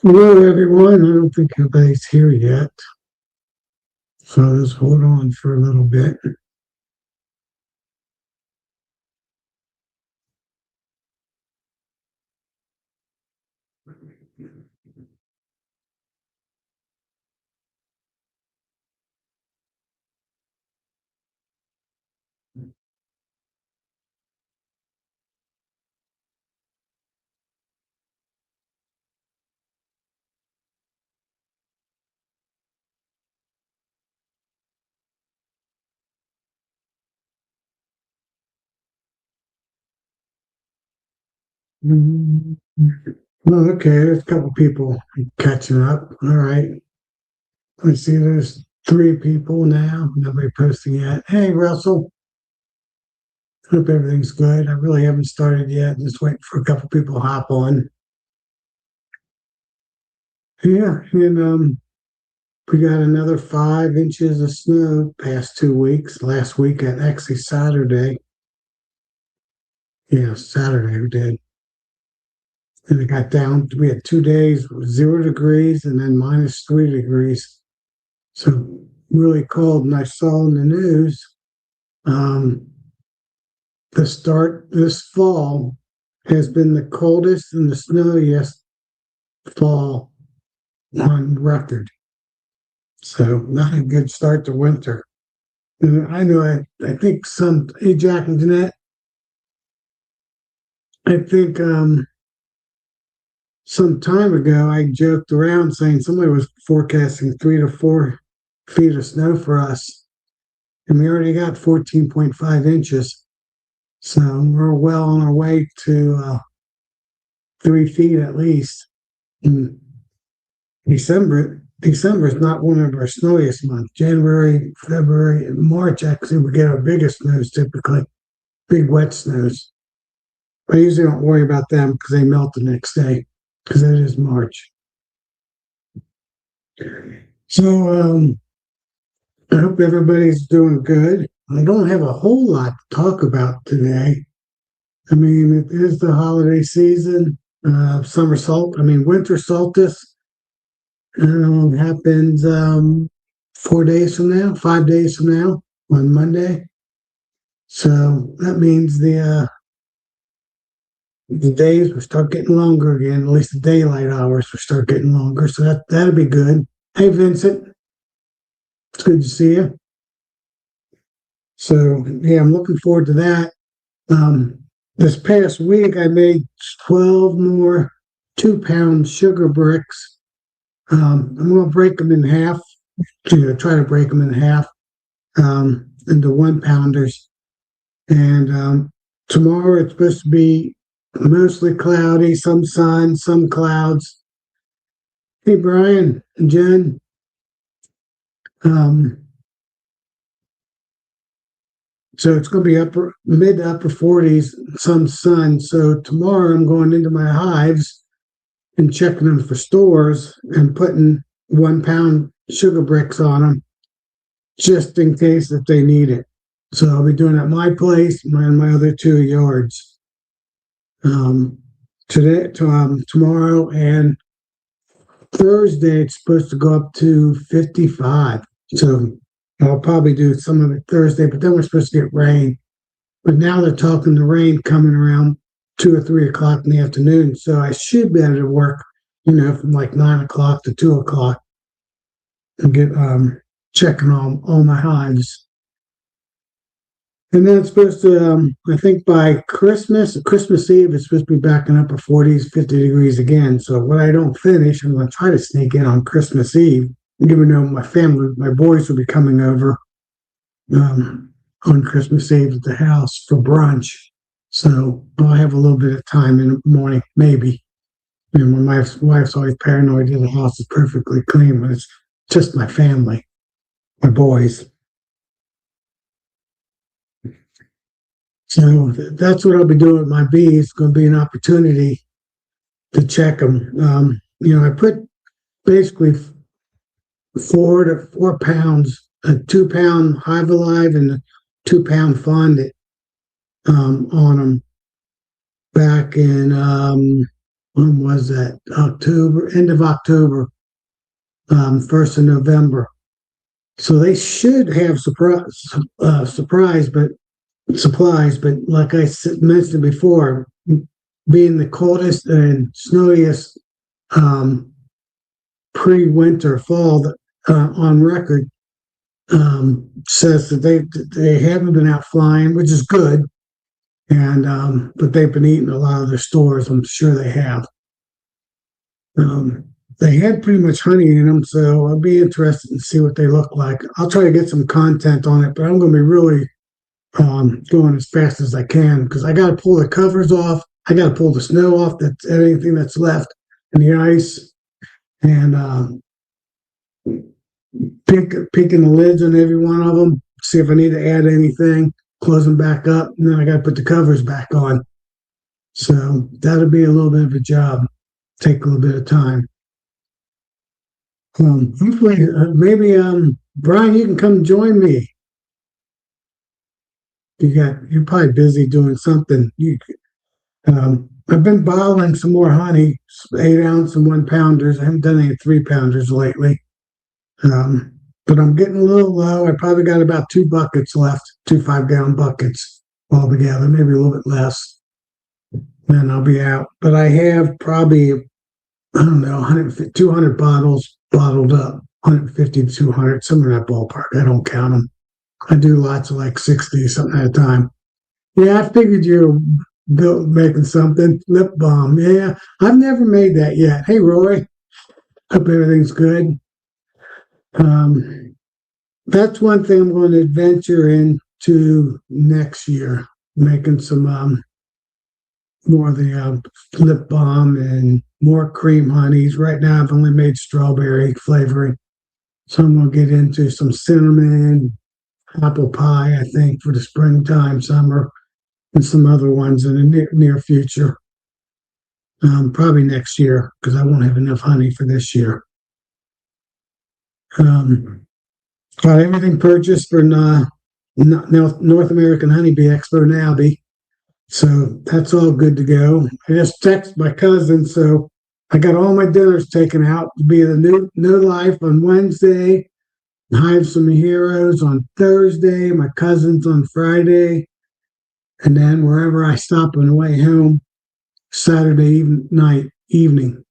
Hello, everyone. I don't think everybody's here yet, so let's hold on for a little bit. Mm, Well, okay, there's a couple people catching up. All right. Let's see, there's three people now. Nobody posting yet. Hey, Russell. Hope everything's good. I really haven't started yet. Just waiting for a couple people to hop on. Yeah, and we got another 5 inches of snow past 2 weeks. Last week, and actually Saturday. Yeah, Saturday we did. And it got down, we had 2 days, 0 degrees and then -3 degrees. So really cold. And I saw in the news, um, the start this fall has been the coldest and the snowiest fall on record. So not a good start to winter. And I know, I think hey, Jack and Jeanette, I think some time ago, I joked around saying somebody was forecasting 3 to 4 feet of snow for us, and we already got 14.5 inches. So we're well on our way to 3 feet at least. In December is not one of our snowiest months. January, February, and March actually we get our biggest snows typically, big wet snows. I usually don't worry about them because they melt the next day because it is March. So I hope everybody's doing good. I don't have a whole lot to talk about today. I mean, it is the holiday season, winter solstice happens 4 days from now, 5 days from now on Monday. So that means the days will start getting longer again, at least the daylight hours will start getting longer. So that'll be good. Hey, Vincent, it's good to see you. So yeah, I'm looking forward to that. This past week, I made 12 more 2 pound sugar bricks. I'm going to break them in half, try to break them in half into 1 pounders. And tomorrow it's supposed to be mostly cloudy, some sun, some clouds. Hey, Brian and Jen. Um, So it's going to be mid to upper 40s, some sun. So tomorrow I'm going into my hives and checking them for stores and putting 1 pound sugar bricks on them just in case if they need it. So I'll be doing it at my place and my other 2 yards tomorrow, and Thursday it's supposed to go up to 55. So I'll probably do some of it Thursday, but then we're supposed to get rain. But now they're talking the rain coming around 2 or 3 o'clock in the afternoon. So I should be able to work, from like 9 o'clock to 2 o'clock and get checking on all my hives. And then it's supposed to, I think by Christmas Eve, it's supposed to be back in upper 40s, 50 degrees again. So when I don't finish, I'm going to try to sneak in on Christmas Eve, even though my boys will be coming over on Christmas Eve at the house for brunch. So I'll have a little bit of time in the morning, maybe. My wife's always paranoid that the house is perfectly clean, but it's just my family, my boys. So that's what I'll be doing with my bees. It's going to be an opportunity to check them. I put basically 4 to 4 pounds, a 2 pound Hive Alive and a 2 pound Fondant on them back in when was that? October, end of October, 1st of November. So they should have surprise, but supplies. But like I mentioned before, being the coldest and snowiest um, pre-winter fall on record, says that they haven't been out flying, which is good. And but they've been eating a lot of their stores. I'm sure they have. Um, they had pretty much honey in them, so I'll be interested to see what they look like. I'll try to get some content on it, but I'm going to be really going as fast as I can because I got to pull the covers off. I got to pull the snow off. That's anything that's left in the ice, and picking the lids on every one of them. See if I need to add anything. Close them back up, and then I got to put the covers back on. So that'll be a little bit of a job. Take a little bit of time. Hopefully, maybe Brian, you can come join me. You're probably busy doing something. I've been bottling some more honey, 8 ounce and 1 pounders. I haven't done any 3 pounders lately. But I'm getting a little low. I probably got about 2 buckets left, 2 5-gallon buckets altogether, maybe a little bit less. Then I'll be out. But I have probably, I don't know, 150, 200 bottles bottled up, 150 to 200, somewhere in that ballpark. I don't count them. I do lots of like 60, something at a time. Yeah, I figured you're making something. Lip balm. Yeah, I've never made that yet. Hey, Roy. Hope everything's good. That's one thing I'm going to venture into next year, making some more of the lip balm and more cream honeys. Right now, I've only made strawberry flavoring, so I'm going to get into some cinnamon, apple pie, I think, for the springtime, summer, and some other ones in the near future. Probably next year because I won't have enough honey for this year. Got everything purchased for North American Honeybee Expo NABI. So that's all good to go. I just texted my cousin, so I got all my dinners taken out to be the new life on Wednesday, Hives from the Heroes on Thursday, my cousins on Friday, and then wherever I stop on the way home, Saturday evening.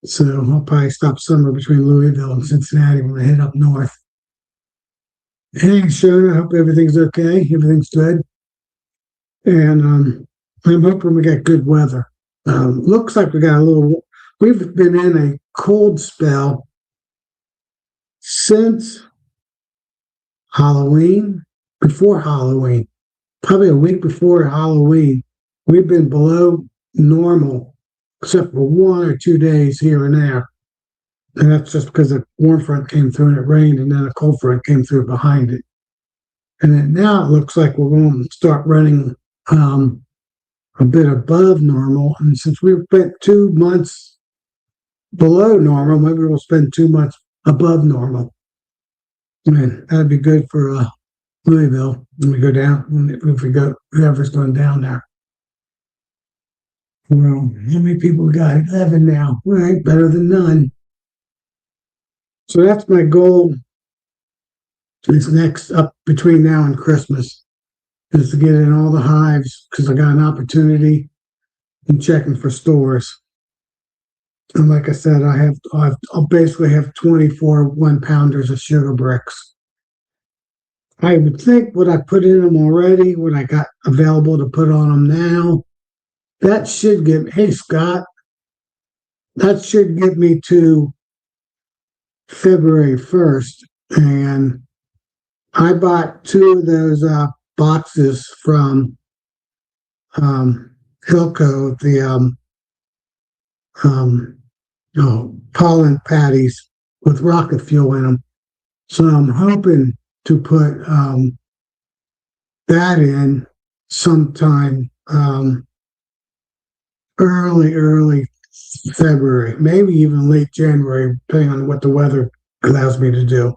So I'll probably stop somewhere between Louisville and Cincinnati when I head up north. Hey, Shona, I hope everything's okay. Everything's good. And I'm hoping we got good weather. Looks like we've been in a cold spell since Halloween, before Halloween, probably a week before Halloween. We've been below normal, except for 1 or 2 days here and there. And that's just because a warm front came through and it rained, and then a cold front came through behind it. And then now it looks like we're going to start running a bit above normal. And since we've spent 2 months below normal, maybe we'll spend 2 months above normal. And that'd be good for Louisville when we go down, if we go, whoever's going down there. Well, how many people we got? 11 now. All right, better than none. So that's my goal. Is next up between now and Christmas is to get in all the hives because I got an opportunity in checking for stores. And like I said, I'll basically have 24 1-pounders of sugar bricks. I would think what I put in them already, what I got available to put on them now, that should give, hey Scott, that should get me to February 1st. And I bought 2 of those boxes from Hilco, the pollen patties with rocket fuel in them. So I'm hoping to put that in sometime early February, maybe even late January, depending on what the weather allows me to do.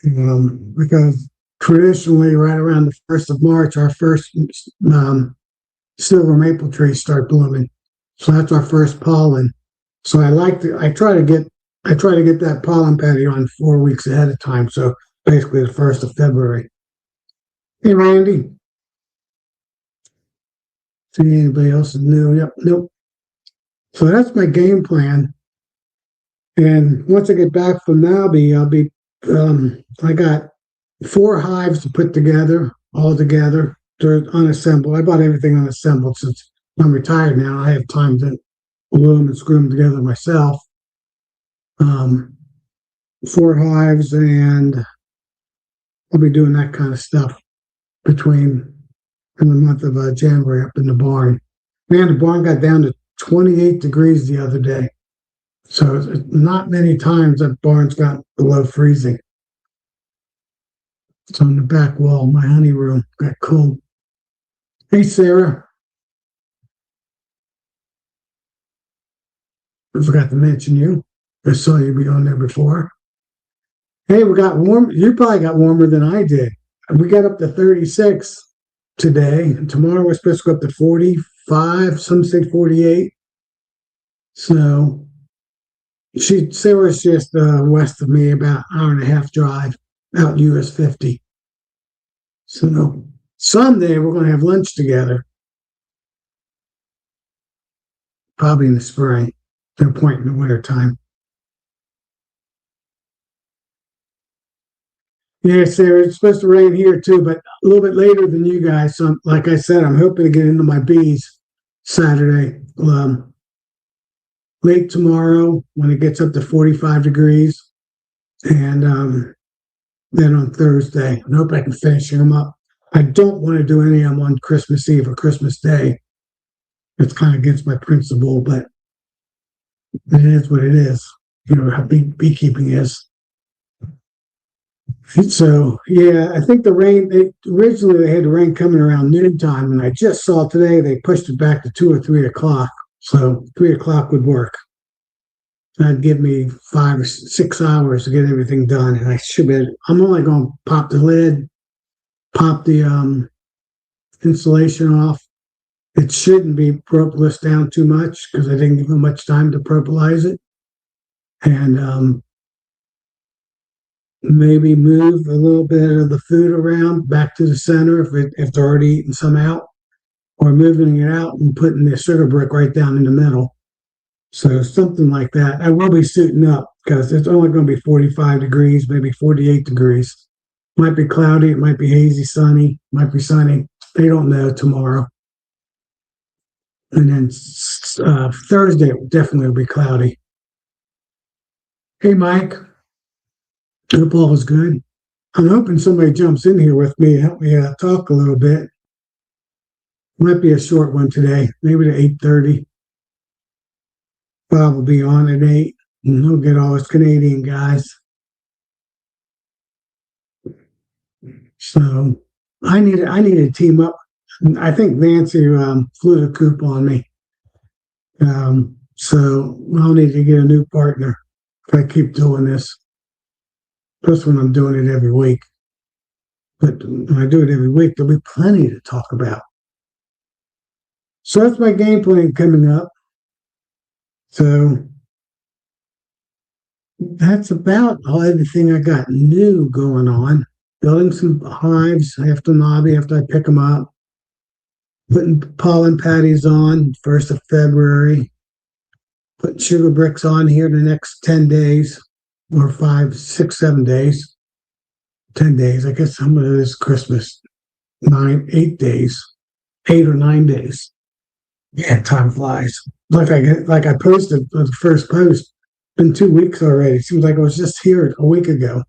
Because traditionally, right around the 1st of March, our first silver maple trees start blooming. So that's our first pollen. So I try to get that pollen patty on 4 weeks ahead of time. So basically the 1st of February. Hey Randy, see anybody else is new? Yep, nope. So that's my game plan. And once I get back from Nobby, I got 4 hives to put together, all together. They're unassembled. I bought everything unassembled since I'm retired now. I have time to glue them and screw them together myself. 4 hives, and I'll be doing that kind of stuff between in the month of January up in the barn. Man, the barn got down to 28 degrees the other day. So not many times that barn's got below freezing. It's on the back wall of my honey room. Got cold. Hey, Sarah. I forgot to mention you. I saw you be on there before. Hey, we got warm. You probably got warmer than I did. We got up to 36 today. And tomorrow we're supposed to go up to 45. Some say 48. So Sarah's just west of me, about an hour and a half drive out US 50. So someday we're going to have lunch together. Probably in the spring. No point in the wintertime. Yeah, Sarah, it's supposed to rain here too, but a little bit later than you guys. So, like I said, I'm hoping to get into my bees Saturday. Late tomorrow when it gets up to 45 degrees. And then on Thursday, I hope I can finish them up. I don't want to do any of them on Christmas Eve or Christmas Day. It's kind of against my principle, but it is what it is. You know how beekeeping is. So yeah, I think the rain. Originally they had the rain coming around noontime, and I just saw today they pushed it back to 2 or 3 o'clock. So 3 o'clock would work. That'd give me 5 or 6 hours to get everything done, and I should be. I'm only going to pop the lid, pop the insulation off. It shouldn't be propolis down too much because I didn't give them much time to propolize it, and maybe move a little bit of the food around back to the center if they're already eating some out, or moving it out and putting the sugar brick right down in the middle. So something like that. I will be suiting up because it's only going to be 45 degrees, maybe 48 degrees. Might be cloudy, it might be hazy, sunny, might be sunny. They don't know tomorrow. And then Thursday definitely will be cloudy. Hey, Mike. Hope all is good. I'm hoping somebody jumps in here with me, help me talk a little bit. Might be a short one today, maybe to 8:30. Bob will be on at 8, and he'll get all his Canadian guys. So I need to team up. I think Nancy flew the coop on me. So I'll need to get a new partner if I keep doing this. Plus when I'm doing it every week. But when I do it every week, there'll be plenty to talk about. So that's my game plan coming up. So that's about everything I got new going on. Building some hives after Nobby, after I pick them up. Putting pollen patties on 1st of February. Putting sugar bricks on here the next 10 days, or 5, 6, 7 days. 10 days. I guess some of it is Christmas. 8 days. 8 or 9 days. Yeah, time flies. Like I posted the first post. Been 2 weeks already. It seems like I was just here a week ago.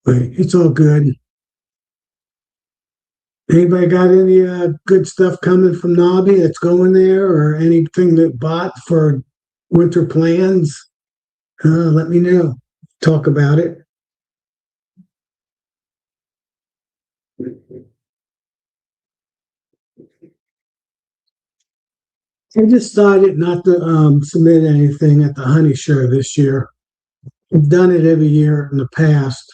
But it's all good. Anybody got any good stuff coming from Nobby that's going there, or anything that bought for winter plans? Let me know. Talk about it. I decided not to submit anything at the honey show this year. I've done it every year in the past.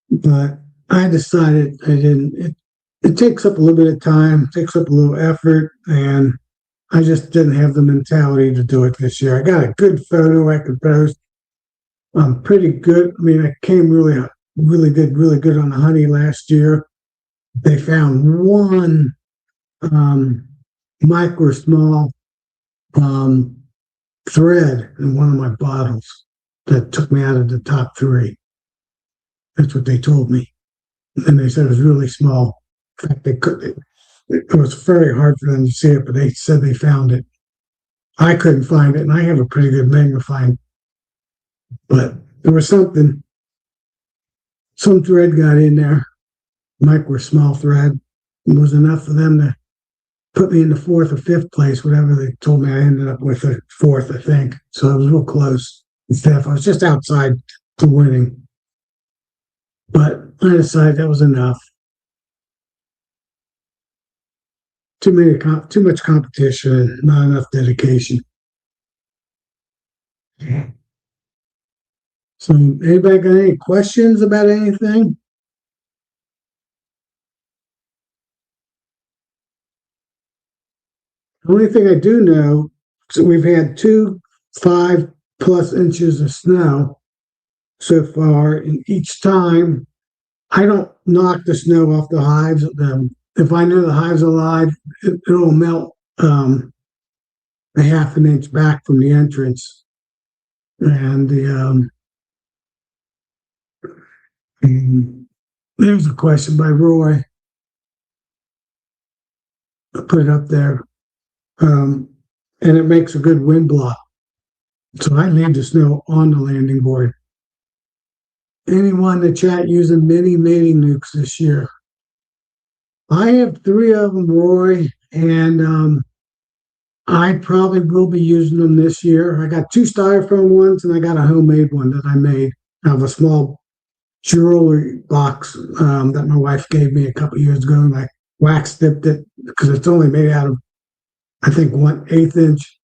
But I decided I didn't. it takes up a little bit of time, takes up a little effort, and I just didn't have the mentality to do it this year. I got a good photo I could post. I'm pretty good. I mean, I came really good on the honey last year. They found one um, micro small um, thread in one of my bottles that took me out of the top three. That's what they told me. And they said it was really small. In fact, it was very hard for them to see it, but they said they found it. I couldn't find it, and I have a pretty good magnifying, but there was something, some thread got in there, micro small thread. It was enough for them to put me in the fourth or fifth place, whatever they told me. I ended up with a fourth, I think. So I was real close. I was just outside to winning. But I decided that was enough. Too much competition, not enough dedication. So, anybody got any questions about anything? The only thing I do know is that we've had 5+ inches of snow so far, and each time I don't knock the snow off the hives. If I know the hive's alive, it'll melt a half an inch back from the entrance. And there's a question by Roy. I put it up there. And it makes a good wind block. So I leave the snow on the landing board. Anyone in the chat using mini mating nukes this year? I have 3 of them, Roy, and I probably will be using them this year. I got 2 styrofoam ones, and I got a homemade one that I made out of a small jewelry box that my wife gave me a couple years ago, and I wax dipped it because it's only made out of, I think, 1/8 inch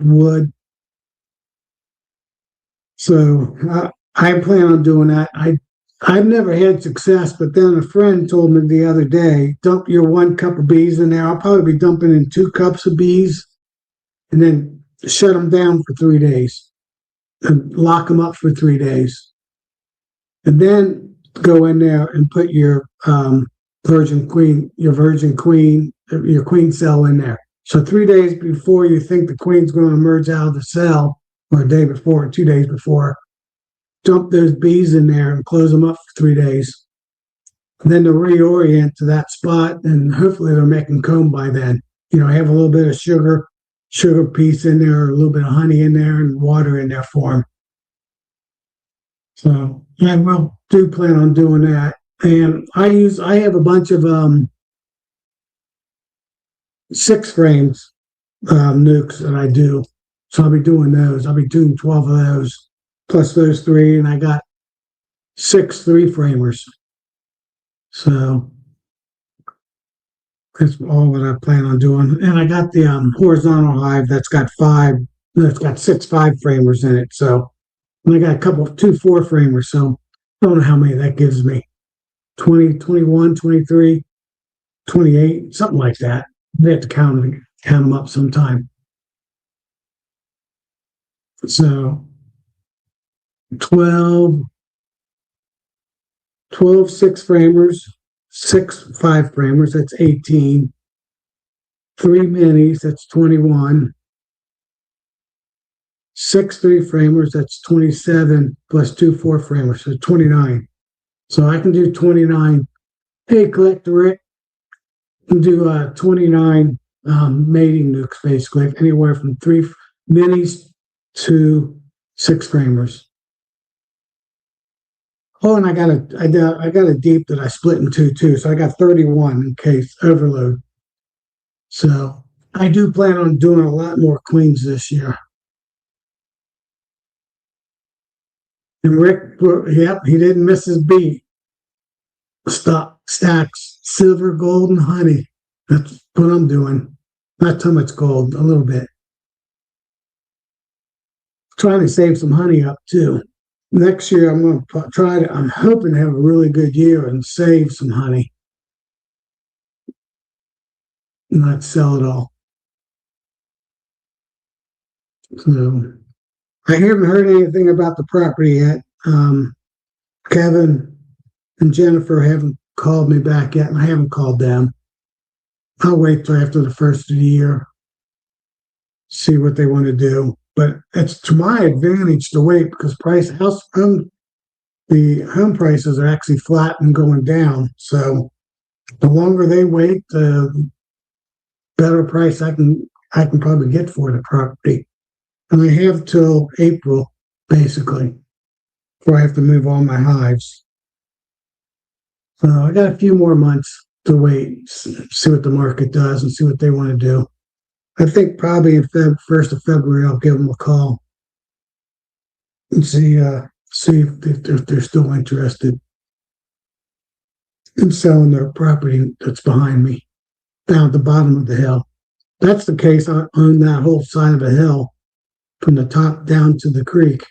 wood. So I plan on doing that. I've never had success, but then a friend told me the other day, dump your 1 cup of bees in there. I'll probably be dumping in 2 cups of bees, and then shut them down for 3 days and lock them up for 3 days, and then go in there and put your virgin queen cell in there. So 3 days before you think the queen's going to emerge out of the cell, or a day before, or 2 days before, dump those bees in there and close them up for 3 days. And then to reorient to that spot, and hopefully they're making comb by then. Have a little bit of sugar piece in there, or a little bit of honey in there, and water in there for them. So I do plan on doing that. And I have a bunch of 6 frames nukes that I do. So I'll be doing those. I'll be doing 12 of those, plus those 3, and I got 6 3-framers. So that's all that I plan on doing. And I got the horizontal hive that's got 6 5-framers in it. So, and I got a couple of 2 4-framers. So I don't know how many that gives me. 20, 21, 23, 28, something like that. They have to count them up sometime. So 12 6-framers, 6 5-framers, that's 18. 3 minis, that's 21. 6 3-framers, that's 27, plus 2 4-framers, so 29. So I can do 29. Hey, Collector Rick, I can do 29 mating nukes, basically, anywhere from 3 minis to 6-framers. Oh, and I got a deep that I split in 2 too, so I got 31 in case overload. So I do plan on doing a lot more queens this year. And Rick, yep, he didn't miss his beat. Stacks silver, gold, and honey. That's what I'm doing. Not too much gold, a little bit. Trying to save some honey up too. next year I'm going to try to, I'm hoping to have a really good year and save some honey, not sell it all. So I haven't heard anything about the property yet. Kevin and Jennifer haven't called me back yet, and I haven't called them. I'll wait till after the first of the year, see what they want to do. But it's to my advantage to wait because the home prices are actually flat and going down. So the longer they wait, the better price I can probably get for the property. And I have till April basically before I have to move all my hives. So I got a few more months to wait, see what the market does, and see what they want to do. I think probably in 1st of February I'll give them a call and see if they're still interested in selling their property that's behind me down at the bottom of the hill. That's the case on that whole side of the hill from the top down to the creek.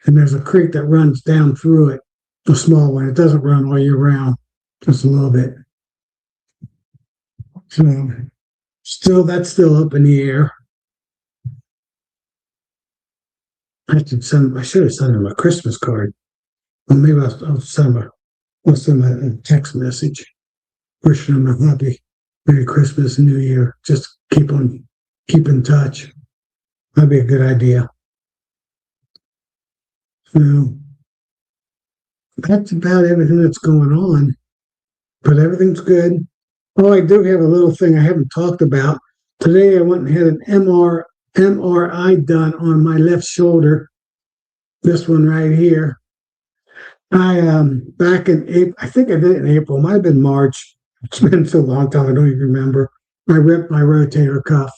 And there's a creek that runs down through it, a small one. It doesn't run all year round, just a little bit. So that's still up in the air. I should have sent him a Christmas card. Well, maybe I'll send him a text message wishing him a happy Merry Christmas and New Year. Just keep in touch. That'd be a good idea. So that's about everything that's going on. But everything's good. Oh, I do have a little thing I haven't talked about. Today I went and had an MRI done on my left shoulder. This one right here. I back in April, I think I did it in April. It might have been March. It's been so long time I don't even remember. I ripped my rotator cuff.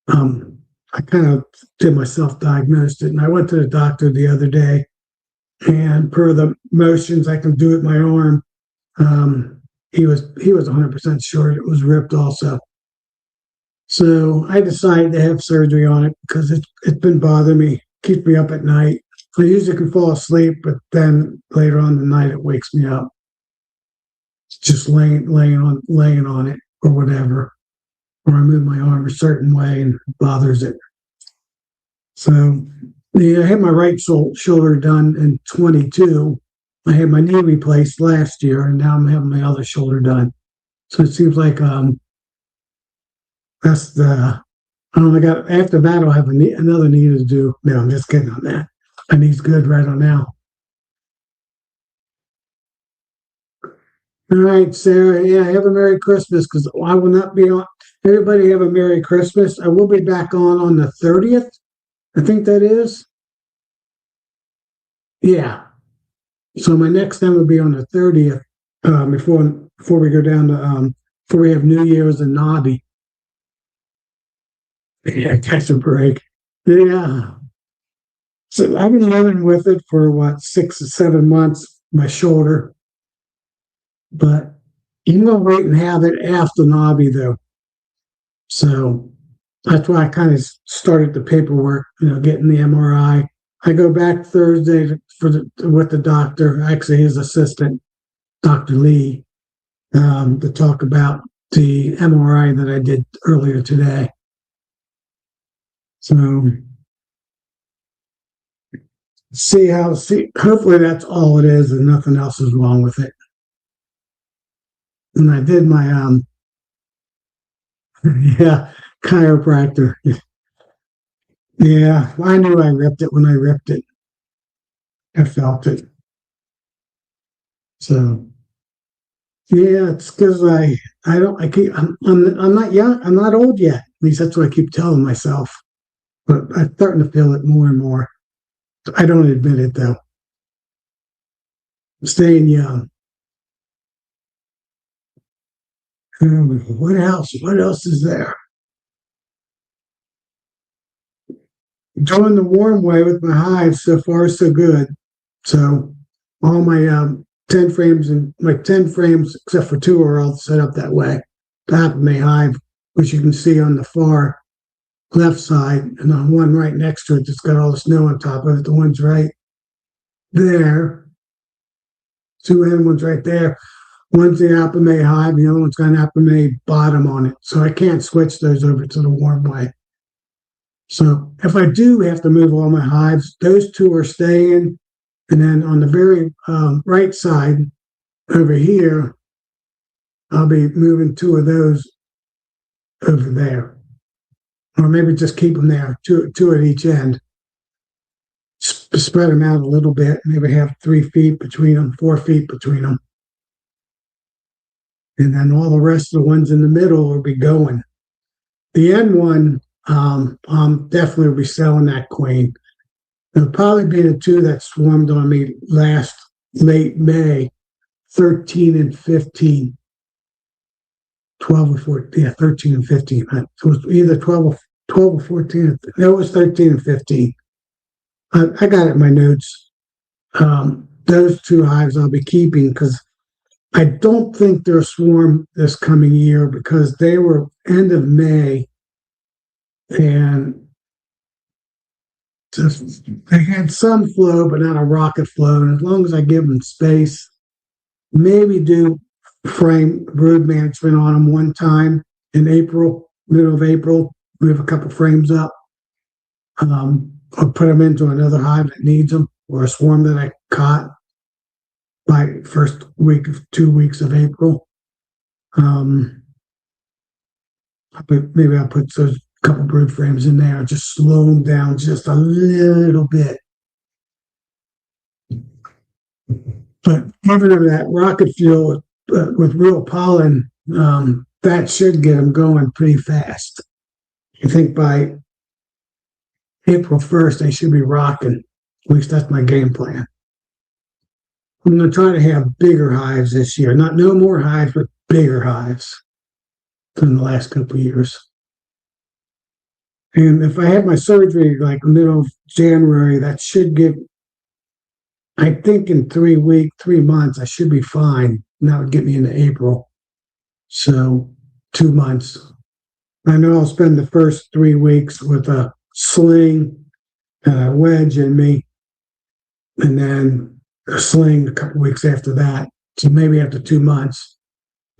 I kind of did myself diagnosed it, and I went to the doctor the other day, and per the motions I can do with my arm, he was 100% sure it was ripped also. So I decided to have surgery on it because it's been bothering me, keeps me up at night. I usually can fall asleep, but then later on in the night it wakes me up. Just laying on it or whatever, or I move my arm a certain way and it bothers it. So yeah, I had my right shoulder done in 22. I had my knee replaced last year, and now I'm having my other shoulder done. So it seems like that's the. I don't know. After that, I'll have another knee to do. No, I'm just kidding on that. My knee's good right on now. All right, Sarah. Yeah, have a Merry Christmas because I will not be on. Everybody have a Merry Christmas. I will be back on the 30th. I think that is. Yeah. So my next time will be on the 30th. Before we go down to before we have New Year's and Nobby. Yeah, catch a break. Yeah. So I've been living with it for what 6 or 7 months. My shoulder, but I'm gonna wait and have it after Nobby though. So that's why I kind of started the paperwork. Getting the MRI. I go back Thursday with the doctor, actually his assistant, Dr. Lee, to talk about the MRI that I did earlier today. So hopefully that's all it is and nothing else is wrong with it. And I did my yeah, chiropractor. Yeah, I knew I ripped it when I ripped it. I felt it. So yeah, it's because I'm not young, I'm not old yet. At least that's what I keep telling myself. But I'm starting to feel it more and more. I don't admit it though. I'm staying young. What else? What else is there? Doing the warm way with my hives so far so good. So all my 10 frames and like 10 frames except for 2 are all set up that way. Top of my hive, which you can see on the far left side, and the one right next to it that's got all the snow on top of it. The one's right there. Two end ones right there. One's the Apple May hive, the other one's got an Apple May bottom on it. So I can't switch those over to the warm way. So if I do have to move all my hives, those two are staying. And then on the very right side over here, I'll be moving two of those over there. Or maybe just keep them there, two at each end. Spread them out a little bit. Maybe have 3 feet between them, 4 feet between them. And then all the rest of the ones in the middle will be going. The end one, definitely will be selling that queen. It'll probably be the two that swarmed on me last late May, 13 and 15. 12 or 14, yeah, 13 and 15. So it was either 12 or 14. It was 13 and 15. I got it in my notes. Those two hives I'll be keeping because I don't think they'll swarm this coming year because they were end of May and just, they had some flow, but not a rocket flow. And as long as I give them space, maybe do frame brood management on them one time in April, middle of April. We have a couple frames up. I'll put them into another hive that needs them or a swarm that I caught by first week of 2 weeks of April. Maybe I'll put those couple brood frames in there, just slow them down just a little bit. But other than that, rocket fuel with real pollen, that should get them going pretty fast. I think by April 1st, they should be rocking. At least that's my game plan. I'm going to try to have bigger hives this year. No more hives, but bigger hives than the last couple of years. And if I have my surgery like middle of January, that should give, I think in 3 months, I should be fine. And that would get me into April. So 2 months. I know I'll spend the first 3 weeks with a sling and a wedge in me, and then a sling a couple weeks after that. So maybe after 2 months.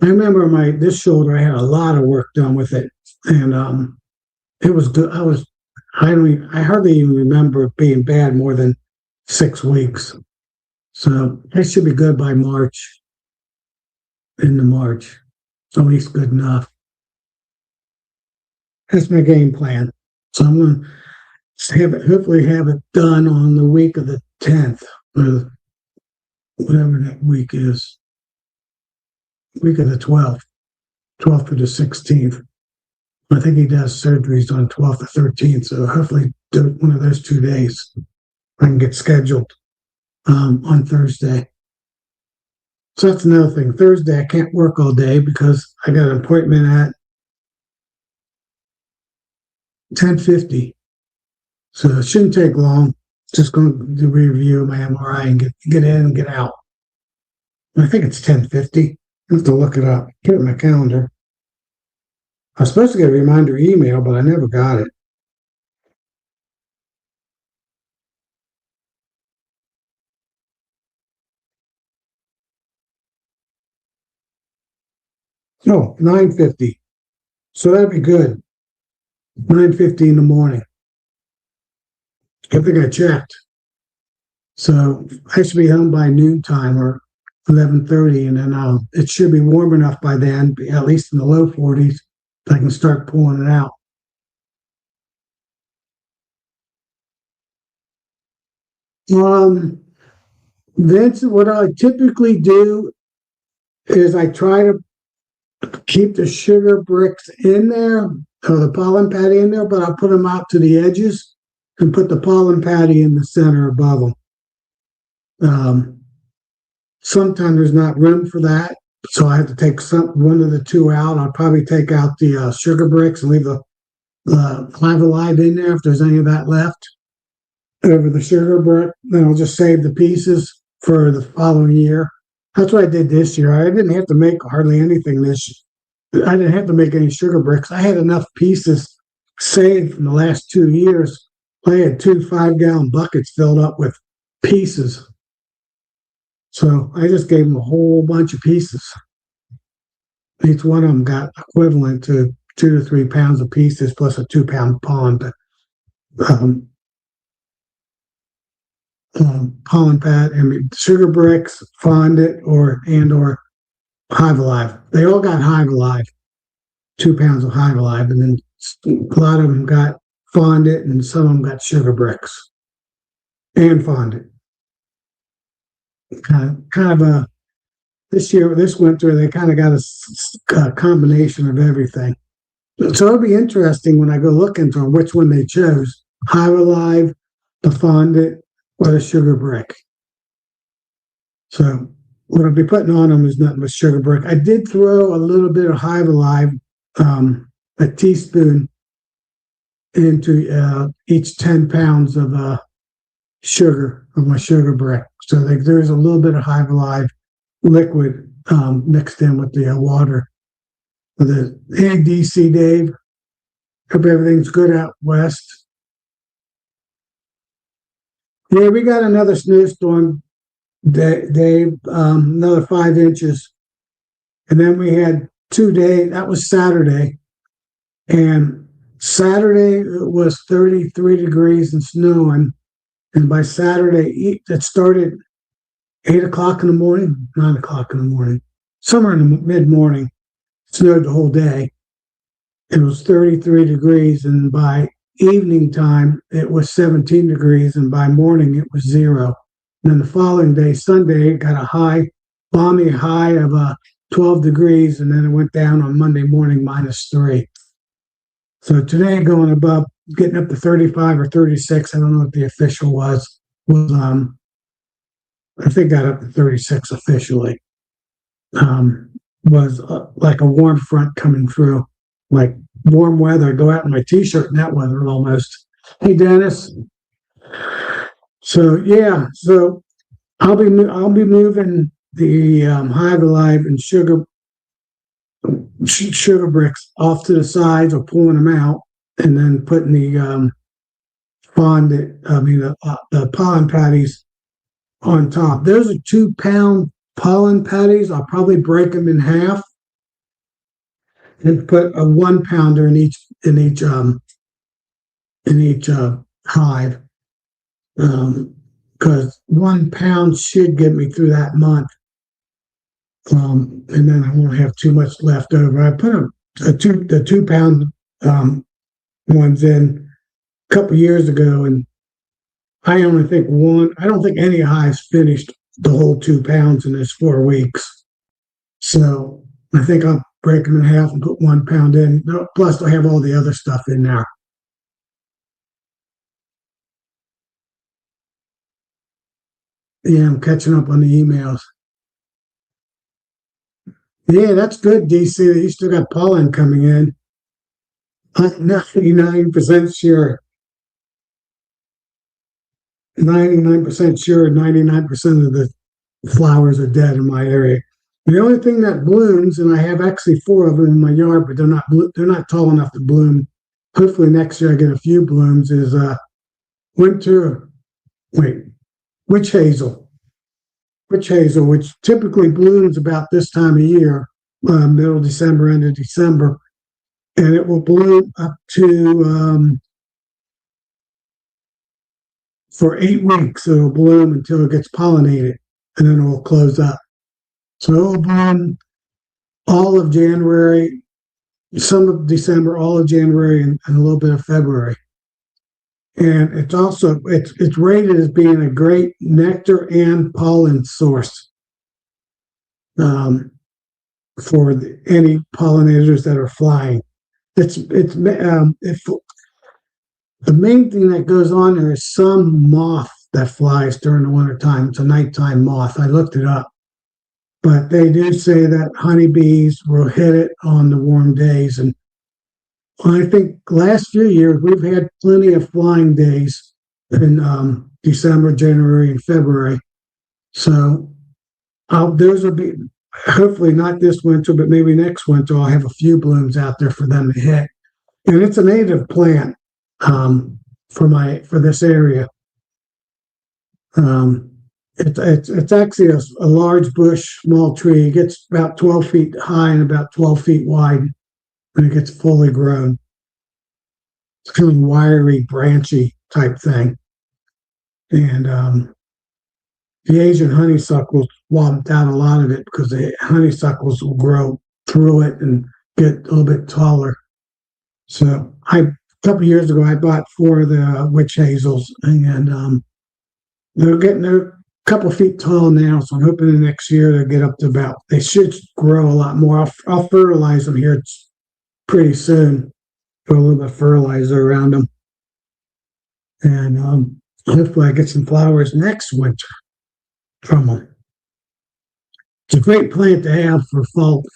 I remember this shoulder, I had a lot of work done with it, and it was good. I hardly even remember it being bad more than 6 weeks. So that should be good by March. Into March. It's at least good enough. That's my game plan. So I'm going to hopefully have it done on the week of the 10th, or whatever that week is. Week of the 12th or the 16th. I think he does surgeries on 12th or 13th, so hopefully one of those 2 days I can get scheduled on Thursday. So that's another thing. Thursday I can't work all day because I got an appointment at 10:50. So it shouldn't take long. Just going to do review my MRI and get in and get out. I think it's 10:50. I have to look it up. Put it in my calendar. I was supposed to get a reminder email, but I never got it. No, 9:50. So that'd be good. 9:50 in the morning. I think I checked. So I should be home by noontime or 11:30, and then it should be warm enough by then, at least in the low 40s, that I can start pulling it out. Vince, what I typically do is I try to keep the sugar bricks in there, or the pollen patty in there, but I'll put them out to the edges and put the pollen patty in the center above them. Sometimes there's not room for that, so I have to take one of the two out. I'll probably take out the sugar bricks and leave the Hive Alive in there if there's any of that left over the sugar brick. Then I'll just save the pieces for the following year. That's what I did this year. I didn't have to make hardly anything this year. I didn't have to make any sugar bricks. I had enough pieces saved from the last 2 years. I had 2 5-gallon buckets filled up with pieces. So I just gave them a whole bunch of pieces. Each one of them got equivalent to 2 to 3 pounds of pieces plus a 2 pound pond. Um, pollen pad and sugar bricks, fondant, or Hive Alive. They all got Hive Alive, 2 pounds of Hive Alive, and then a lot of them got fondant, and some of them got sugar bricks and fondant. Kind of a this winter they kind of got a combination of everything. So it'll be interesting when I go look into them, which one they chose: Hive Alive, the fondant, or the sugar brick. So what I'll be putting on them is nothing but sugar brick. I did throw a little bit of Hive Alive, a teaspoon, into each 10 pounds of sugar, of my sugar brick. So there's a little bit of Hive Alive liquid mixed in with the water. Hey, DC Dave. Hope everything's good out west. Yeah, we got another snowstorm, Dave, another 5 inches. And then we had 2 days, that was Saturday. And Saturday it was 33 degrees and snowing. And by Saturday, it started 8 o'clock in the morning, 9 o'clock in the morning, somewhere in the mid-morning, snowed the whole day. It was 33 degrees, and by evening time, it was 17 degrees, and by morning, it was 0. And then the following day, Sunday, it got a balmy high of 12 degrees, and then it went down on Monday morning, -3. So today, going above, getting up to 35 or 36, I don't know what the official was I think got up to 36 officially, was like a warm front coming through, like warm weather. I go out in my t-shirt in that weather almost. Hey, Dennis. So yeah, so I'll be moving the Hive Alive and sugar bricks off to the sides or pulling them out, and then putting the fondant, the pollen patties on top. Those are 2-pound pollen patties. I'll probably break them in half and put a 1-pounder in each hive, because 1 pound should get me through that month, and then I won't have too much left over. I put the 2-pound ones in a couple years ago, and I don't think any hives finished the whole 2 pounds in this 4 weeks. So I think I'll break them in half and put 1 pound in. Plus, I have all the other stuff in there. Yeah, I'm catching up on the emails. Yeah, that's good, DC. You still got pollen coming in. I'm 99% sure. 99% sure 99% of the flowers are dead in my area. The only thing that blooms, and I have actually 4 of them in my yard, but they're not tall enough to bloom. Hopefully next year I get a few blooms, is witch hazel. Witch hazel, which typically blooms about this time of year, middle December, end of December. And it will bloom up to for 8 weeks. It'll bloom until it gets pollinated, and then it will close up. So it will bloom all of January, some of December, all of January, and a little bit of February. And it's rated as being a great nectar and pollen source for any pollinators that are flying. The main thing that goes on there is some moth that flies during the wintertime. It's a nighttime moth. I looked it up. But they do say that honeybees will hit it on the warm days. And I think last few years, we've had plenty of flying days in December, January, and February. So those will be, hopefully not this winter, but maybe next winter, I'll have a few blooms out there for them to hit. and it's a native plant for this area. Um, it's actually a large bush, small tree. It gets about 12 feet high and about 12 feet wide when it gets fully grown. It's kind of wiry, branchy type thing. And the Asian honeysuckles swamped out a lot of it because the honeysuckles will grow through it and get a little bit taller. So a couple of years ago, I bought 4 of the witch hazels, and they're a couple of feet tall now. So I'm hoping the next year they'll get up to they should grow a lot more. I'll fertilize them here pretty soon. Put a little bit of fertilizer around them. And hopefully I get some flowers next winter from them. It's a great plant to have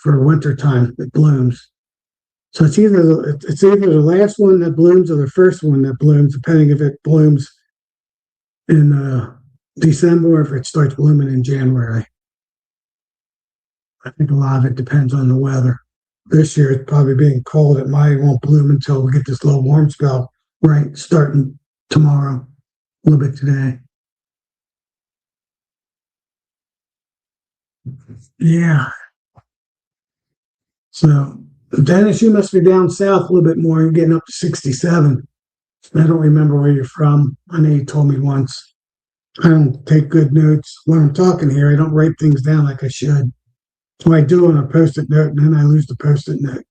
for winter time that blooms. So it's either the last one that blooms or the first one that blooms, depending if it blooms in December or if it starts blooming in January. I think a lot of it depends on the weather. This year it's probably being cold. It won't bloom until we get this little warm spell, right, starting tomorrow, a little bit today. Yeah. So, Dennis, you must be down south a little bit more. You're getting up to 67. I don't remember where you're from. I know you told me once. I don't take good notes. When I'm talking here, I don't write things down like I should. So I do on a Post-it note, and then I lose the Post-it note.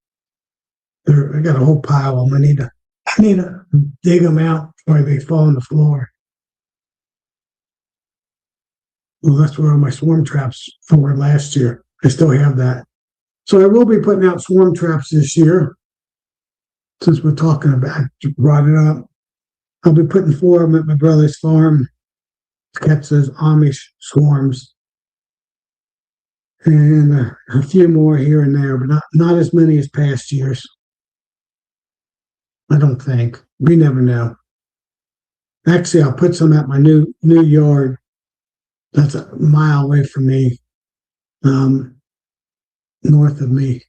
I got a whole pile of them. I need to dig them out before they fall on the floor. Well, that's where all my swarm traps were last year. I still have that. So I will be putting out swarm traps this year. Since we're talking about it, brought it up. I'll be putting 4 of them at my brother's farm to catch those Amish swarms. And a few more here and there, but not as many as past years. I don't think. We never know. Actually, I'll put some at my new yard. That's a mile away from me, north of me,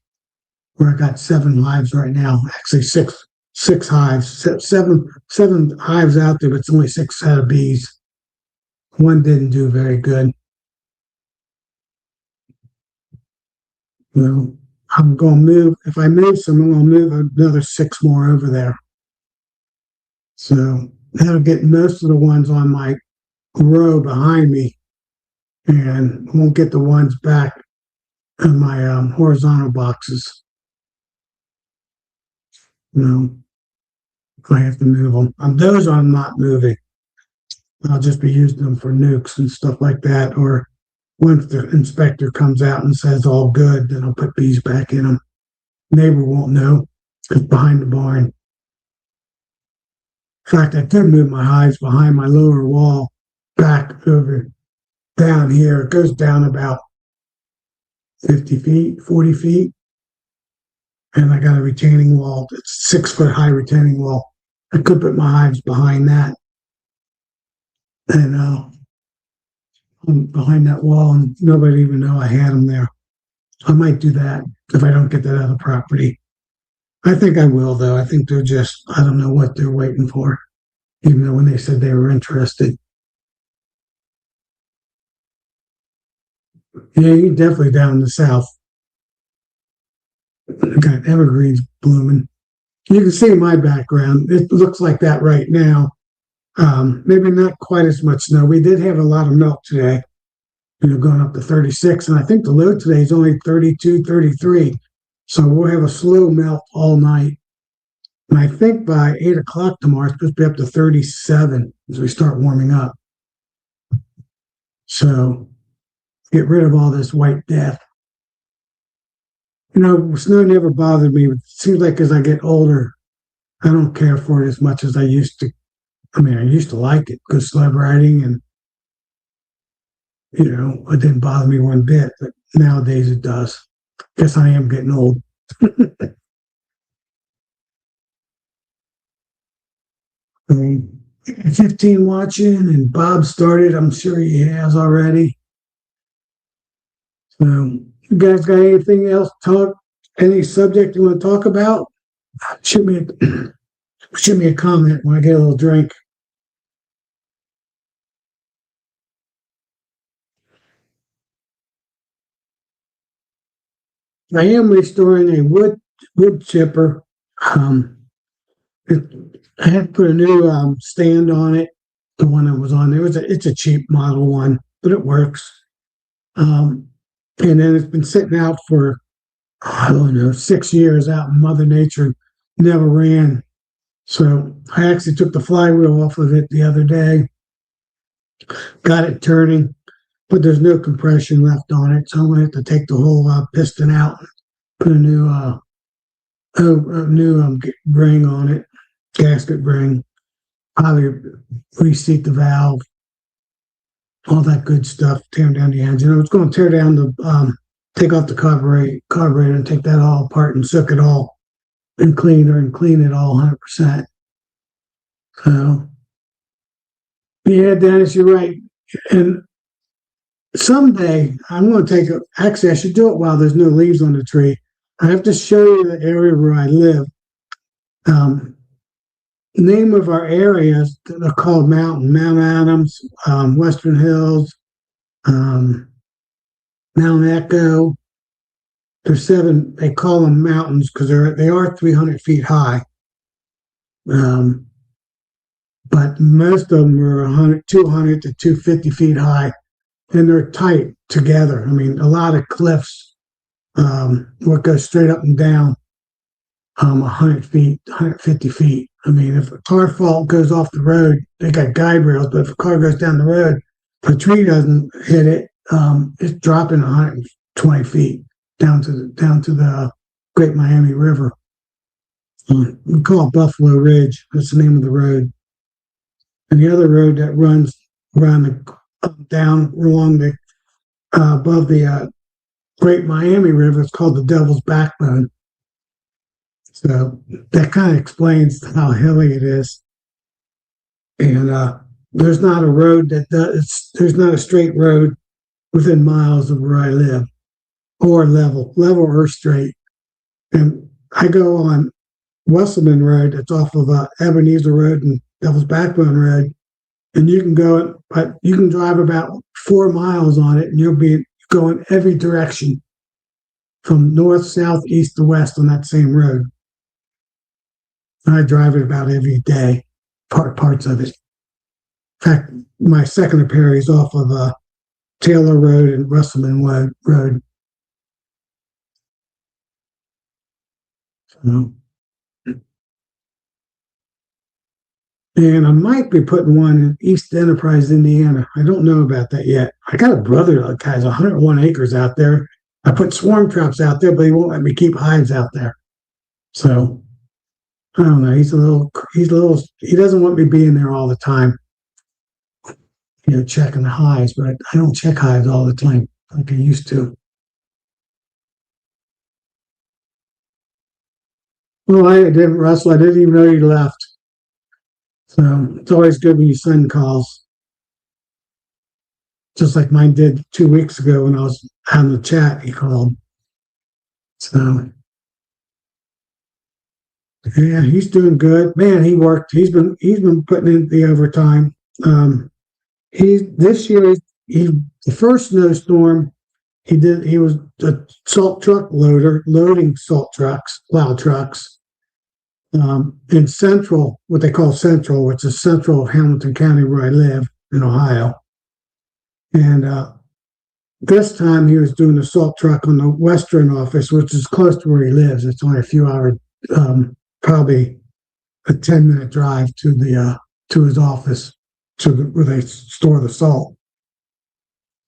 where I got 7 hives right now. Actually, six hives, seven hives out there, but it's only 6 set of bees. One didn't do very good. I'm going to move. If I move some, I'm going to move another 6 more over there. So that'll get most of the ones on my row behind me, and won't get the ones back in my horizontal boxes. If I have to move them. Those I'm not moving. I'll just be using them for nukes and stuff like that. Or once the inspector comes out and says all good, then I'll put bees back in them. Neighbor won't know. It's behind the barn. In fact, I did move my hives behind my lower wall back over down here. It goes down about 50 feet, 40 feet. And I got a retaining wall. It's a 6-foot high retaining wall. I could put my hives behind that. And behind that wall, and nobody even know I had them there. I might do that if I don't get that other property. I think I will, though. I think I don't know what they're waiting for, even though when they said they were interested. Yeah, you're definitely down in the south. Got evergreens blooming. You can see my background. It looks like that right now. Maybe not quite as much snow. We did have a lot of melt today, going up to 36. And I think the low today is only 32, 33. So we'll have a slow melt all night. And I think by 8 o'clock tomorrow, it's supposed to be up to 37 as we start warming up. So get rid of all this white death. Snow never bothered me. It seems like as I get older, I don't care for it as much as I used to. I used to like it, good sled riding, and, it didn't bother me one bit, but nowadays it does. Guess I am getting old. 15 watching, and Bob started. I'm sure he has already. So, you guys got anything else any subject you want to talk about? Shoot me shoot me a comment when I get a little drink. I am restoring a wood chipper. Um, it, I had to put a new stand on it. The one that was on there it's a cheap model one, but it works. Um, and then it's been sitting out for I don't know 6 years out in Mother Nature, never ran. So I actually took the flywheel off of it the other day, got it turning, but there's no compression left on it, so I'm gonna have to take the whole piston out, put a new ring on it, gasket ring, probably reseat the valve, all that good stuff, tearing down the engine. I was going to tear down take off the carburetor and take that all apart and soak it all and clean it all 100%. So, yeah, Dennis, you're right. And someday I'm going to actually, I should do it while there's no leaves on the tree. I have to show you the area where I live. Um, name of our areas that are called Mount Adams, Western Hills, um, Mount Echo. There's 7. They call them mountains because they are 300 feet high. But most of them are 200 to 250 feet high, and they're tight together. I mean, a lot of cliffs, what goes straight up and down, 100 feet, 150 feet. I mean, if a car fault goes off the road, they got guide rails, but if a car goes down the road, if a tree doesn't hit it, it's dropping 120 feet down to the Great Miami River. We call it Buffalo Ridge. That's the name of the road. And the other road that runs around down along the above the Great Miami River is called the Devil's Backbone. So that kind of explains how hilly it is. And there's not a road there's not a straight road within miles of where I live, or level or straight. And I go on Wesselman Road, that's off of Ebenezer Road and Devil's Backbone Road, and you can drive about 4 miles on it, and you'll be going every direction from north, south, east to west on that same road. I drive it about every day, parts of it. In fact, my secondary is off of Taylor Road and Wesselman Road. So, and I might be putting one in East Enterprise, Indiana. I don't know about that yet. I got a brother that has 101 acres out there. I put swarm traps out there, but he won't let me keep hives out there. So I don't know. He doesn't want me being there all the time, checking the hives, but I don't check hives all the time like I used to. Well, I didn't, Russell. I didn't even know you left. So it's always good when your son calls, just like mine did 2 weeks ago when I was on the chat. He called. So yeah, he's doing good. Man, he worked. He's been putting in the overtime. This year the first snowstorm he was a salt truck loader loading salt trucks, plow trucks. In Central, what they call Central, which is central of Hamilton County where I live in Ohio. And this time he was doing the salt truck on the Western office, which is close to where he lives. It's only a few hours, probably a 10-minute drive to his office, where they store the salt.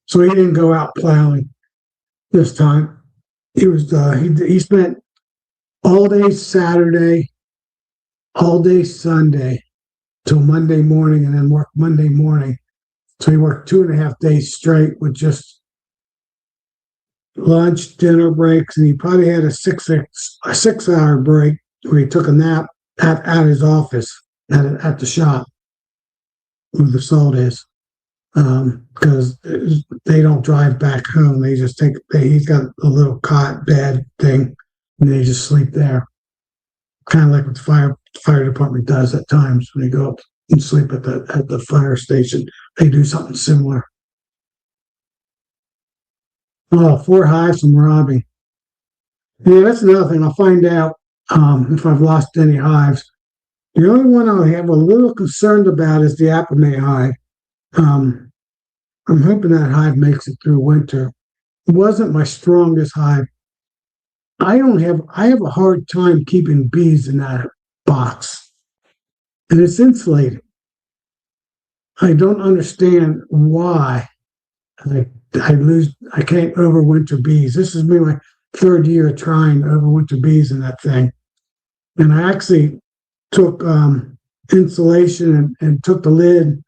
So he didn't go out plowing this time. He spent all day Saturday, all day Sunday till Monday morning, and then worked Monday morning. So he worked 2.5 days straight with just lunch, dinner breaks, and he probably had a 6-hour break where he took a nap at his office at the shop where the salt is, because they don't drive back home. They just he's got a little cot bed thing, and they just sleep there. kind of like what the fire department does at times when they go up and sleep at the fire station. They do something similar. Oh, 4 hives from robbing. Yeah, that's another thing. I'll find out if I've lost any hives. The only one I have a little concerned about is the apame hive. Um, I'm hoping that hive makes it through winter. It wasn't my strongest hive. I have a hard time keeping bees in that box. And it's insulated. I don't understand why I can't overwinter bees. This has been my third year trying to overwinter bees in that thing. And I actually took insulation and took the lid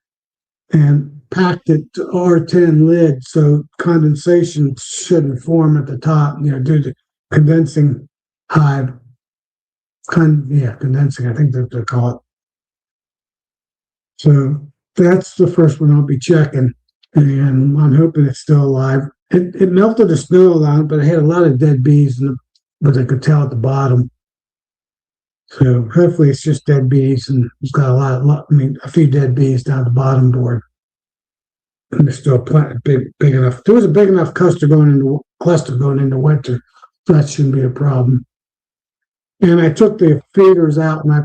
and packed it to R10 lid so condensation shouldn't form at the top, due to condensing hive. Condensing, I think that's what they call it. So that's the first one I'll be checking, and I'm hoping it's still alive. It melted the snow a lot, but it had a lot of dead bees, but I could tell at the bottom. So hopefully it's just dead bees, and it's got a few dead bees down the bottom board. And they're still big enough. There was a big enough cluster going into winter, so that shouldn't be a problem. And I took the feeders out, and I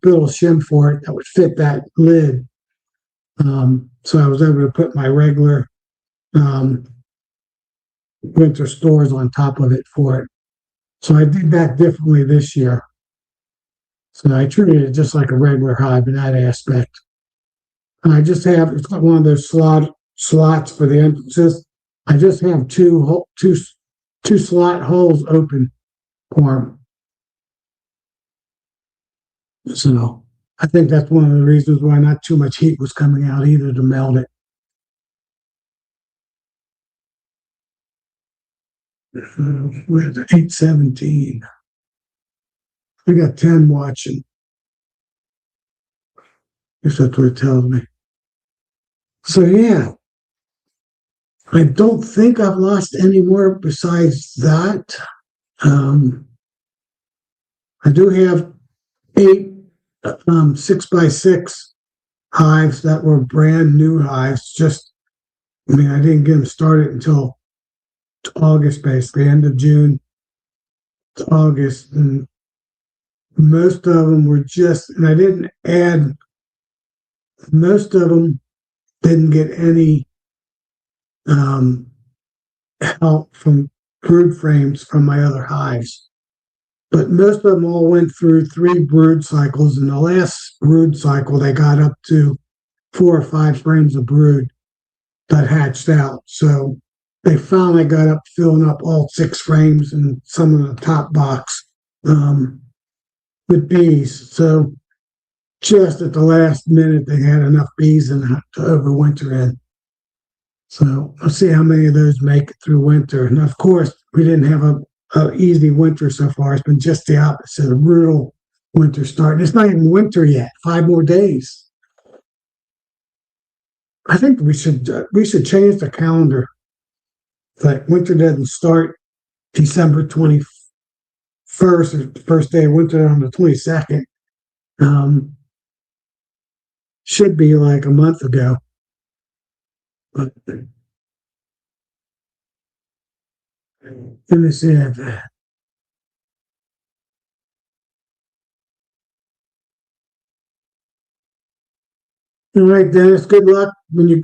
built a shim for it that would fit that lid. So I was able to put my regular winter stores on top of it for it. So I did that differently this year. So I treated it just like a regular hive in that aspect. And it's like one of those slots for the entrances. I just have two slot holes open for them. So I think that's one of the reasons why not too much heat was coming out either to melt it. We're at 8:17. I got 10 watching. Guess that's what it tells me. So yeah, I don't think I've lost any more besides that. I do have 8 6x6 hives that were brand new hives. I didn't get them started until August, basically, end of June to August. And most of them were and I didn't add, most of them didn't get any help from brood frames from my other hives. But most of them all went through 3 brood cycles. In the last brood cycle, they got up to 4 or 5 frames of brood that hatched out. So they finally got up filling up all 6 frames and some of the top box with bees. So just at the last minute, they had enough bees in to overwinter in. So I'll see how many of those make it through winter. And of course, we didn't have an easy winter so far. It's been just the opposite, a brutal winter start. And it's not even winter yet. 5 more days. I think we should change the calendar. Like winter doesn't start December 21st, or the first day of winter on the 22nd. Should be like a month ago. But let me see if all right, Dennis, good luck when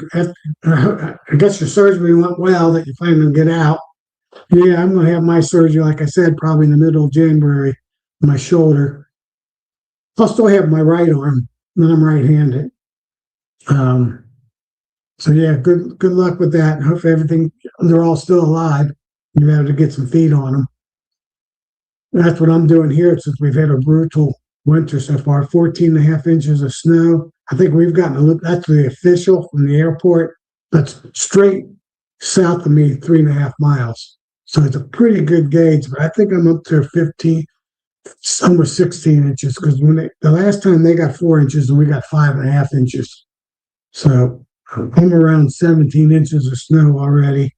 I guess your surgery went well that you finally get out. Yeah, I'm going to have my surgery, like I said, probably in the middle of January, my shoulder. I'll still have my right arm, and then I'm right-handed. So yeah, good luck with that. Hope they're all still alive. You're able to get some feed on them. That's what I'm doing here since we've had a brutal winter so far. 14.5 inches of snow. I think we've gotten that's the official from the airport. That's straight south of me, 3.5 miles. So it's a pretty good gauge, but I think I'm up to 15, almost 16 inches because the last time they got 4 inches and we got 5.5 inches. So I'm around 17 inches of snow already,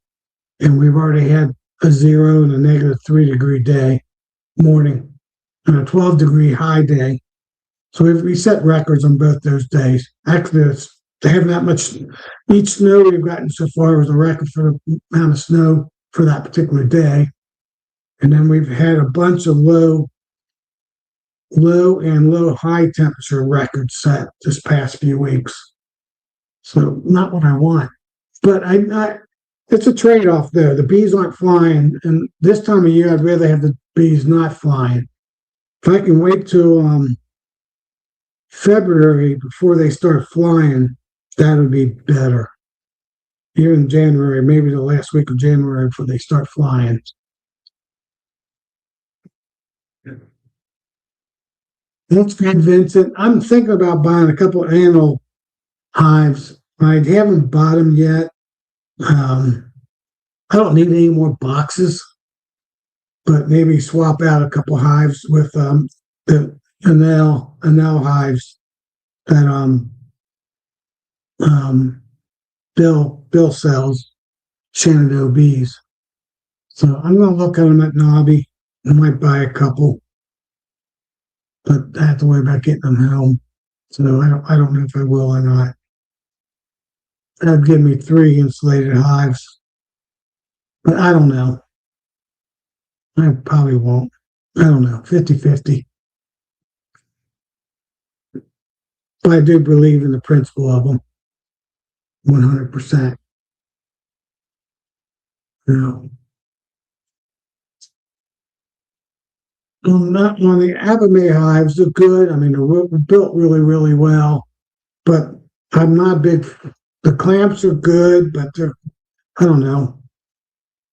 and we've already had a 0 and a -3 degree day morning. and a 12-degree high day. So we set records on both those days. Actually, they haven't that much. Each snow we've gotten so far was a record for the amount of snow for that particular day. And then we've had a bunch of low and low high temperature records set this past few weeks. So not what I want, but it's a trade-off there. The bees aren't flying, and this time of year I'd rather have the bees not flying. If I can wait till February before they start flying, that would be better. Here in January, maybe the last week of January before they start flying. That's good, Vincent. I'm thinking about buying a couple of annual hives. I haven't bought them yet. I don't need any more boxes, but maybe swap out a couple of hives with the Enel hives that Bill sells, Shenandoah bees. So I'm going to look at them at Nobby. I might buy a couple, but I have to worry about getting them home. So I don't know if I will or not. That'd give me 3 insulated hives, but I don't know. I probably won't. I don't know, 50-50. But I do believe in the principle of them, 100%. You know. On the Apimaye hives, they're good. I mean, they're built really, really well. But I'm not big. The clamps are good, but I don't know.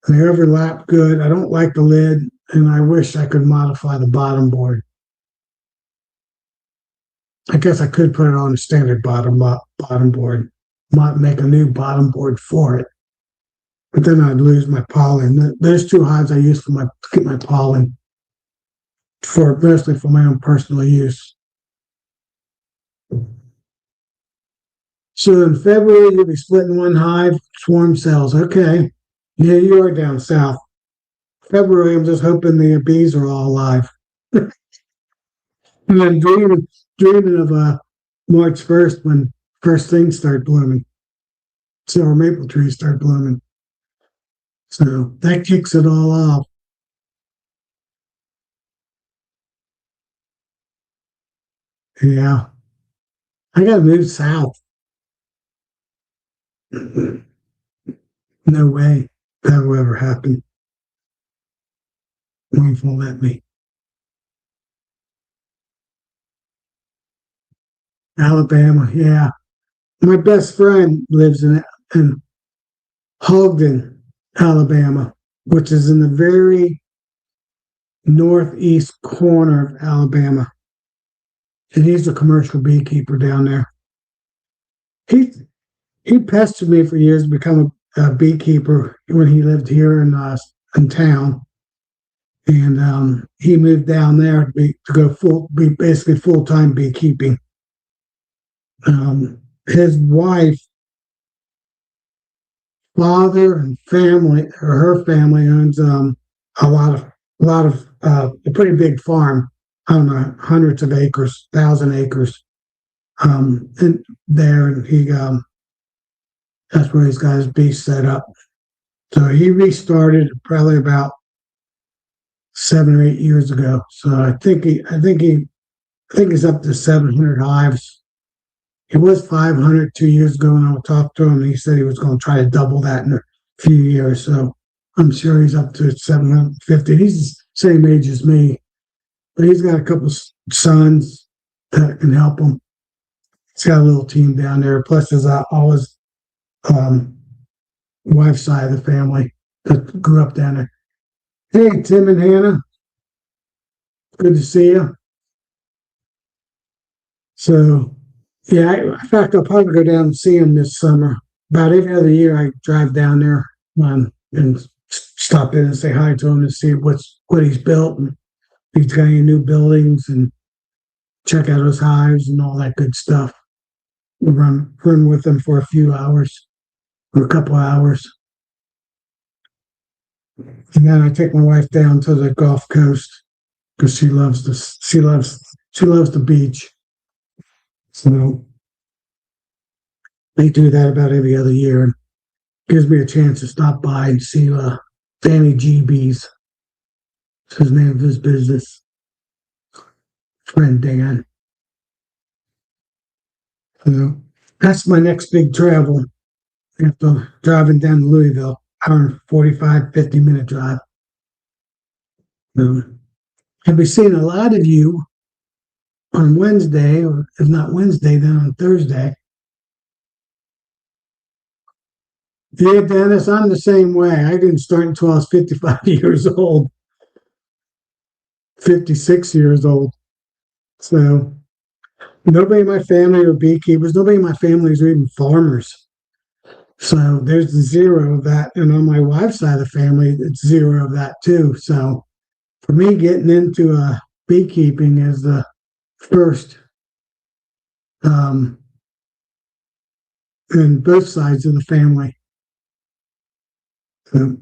They overlap good. I don't like the lid, and I wish I could modify the bottom board. I guess I could put it on a standard bottom board, might make a new bottom board for it. But then I'd lose my pollen. There's 2 hives I use to get my pollen, mostly for my own personal use. So in February, you'll be splitting 1 hive, swarm cells. Okay. Yeah, you are down south. February, I'm just hoping the bees are all alive. And then dreaming of March 1st when first things start blooming. Silver maple trees start blooming. So that kicks it all off. Yeah. I got to move south. No way that will ever happen. Wife won't let me. Alabama, yeah. My best friend lives in Hogden, Alabama, which is in the very northeast corner of Alabama. And he's a commercial beekeeper down there. He pestered me for years to become a beekeeper when he lived here in town. And he moved down there to be basically full-time beekeeping. His wife, father, and family, or her family, owns a pretty big farm. I don't know, hundreds of acres, 1,000 acres. And there, and that's where he's got his bees set up. So he restarted probably about 7 or 8 years ago. So I think he's up to 700 hives. It was 500 2 years ago when I talked to him. He said he was going to try to double that in a few years. So I'm sure he's up to 750. He's the same age as me, but he's got a couple sons that can help him. He's got a little team down there. Plus, there's all his wife's side of the family that grew up down there. Hey, Tim and Hannah. Good to see you. So, yeah, in fact, I'll probably go down and see him this summer. About every other year, I drive down there and stop in and say hi to him and see what he's built and if he's got any new buildings and check out his hives and all that good stuff. We'll run with him for a few hours or a couple of hours. And then I take my wife down to the Gulf Coast because she loves the beach. So they do that about every other year. And gives me a chance to stop by and see Danny GB's. It's his name of his business. Friend Dan. So that's my next big travel. After driving down to Louisville, hour and 45, 50-minute drive. So I'll be seeing a lot of you on Wednesday, or if not Wednesday, then on Thursday. Yeah, Dennis, I'm the same way. I didn't start until I was 55 years old, 56 years old. So nobody in my family are beekeepers. Nobody in my family is even farmers. So there's zero of that. And on my wife's side of the family, it's zero of that too. So for me, getting into beekeeping is the first in both sides of the family. So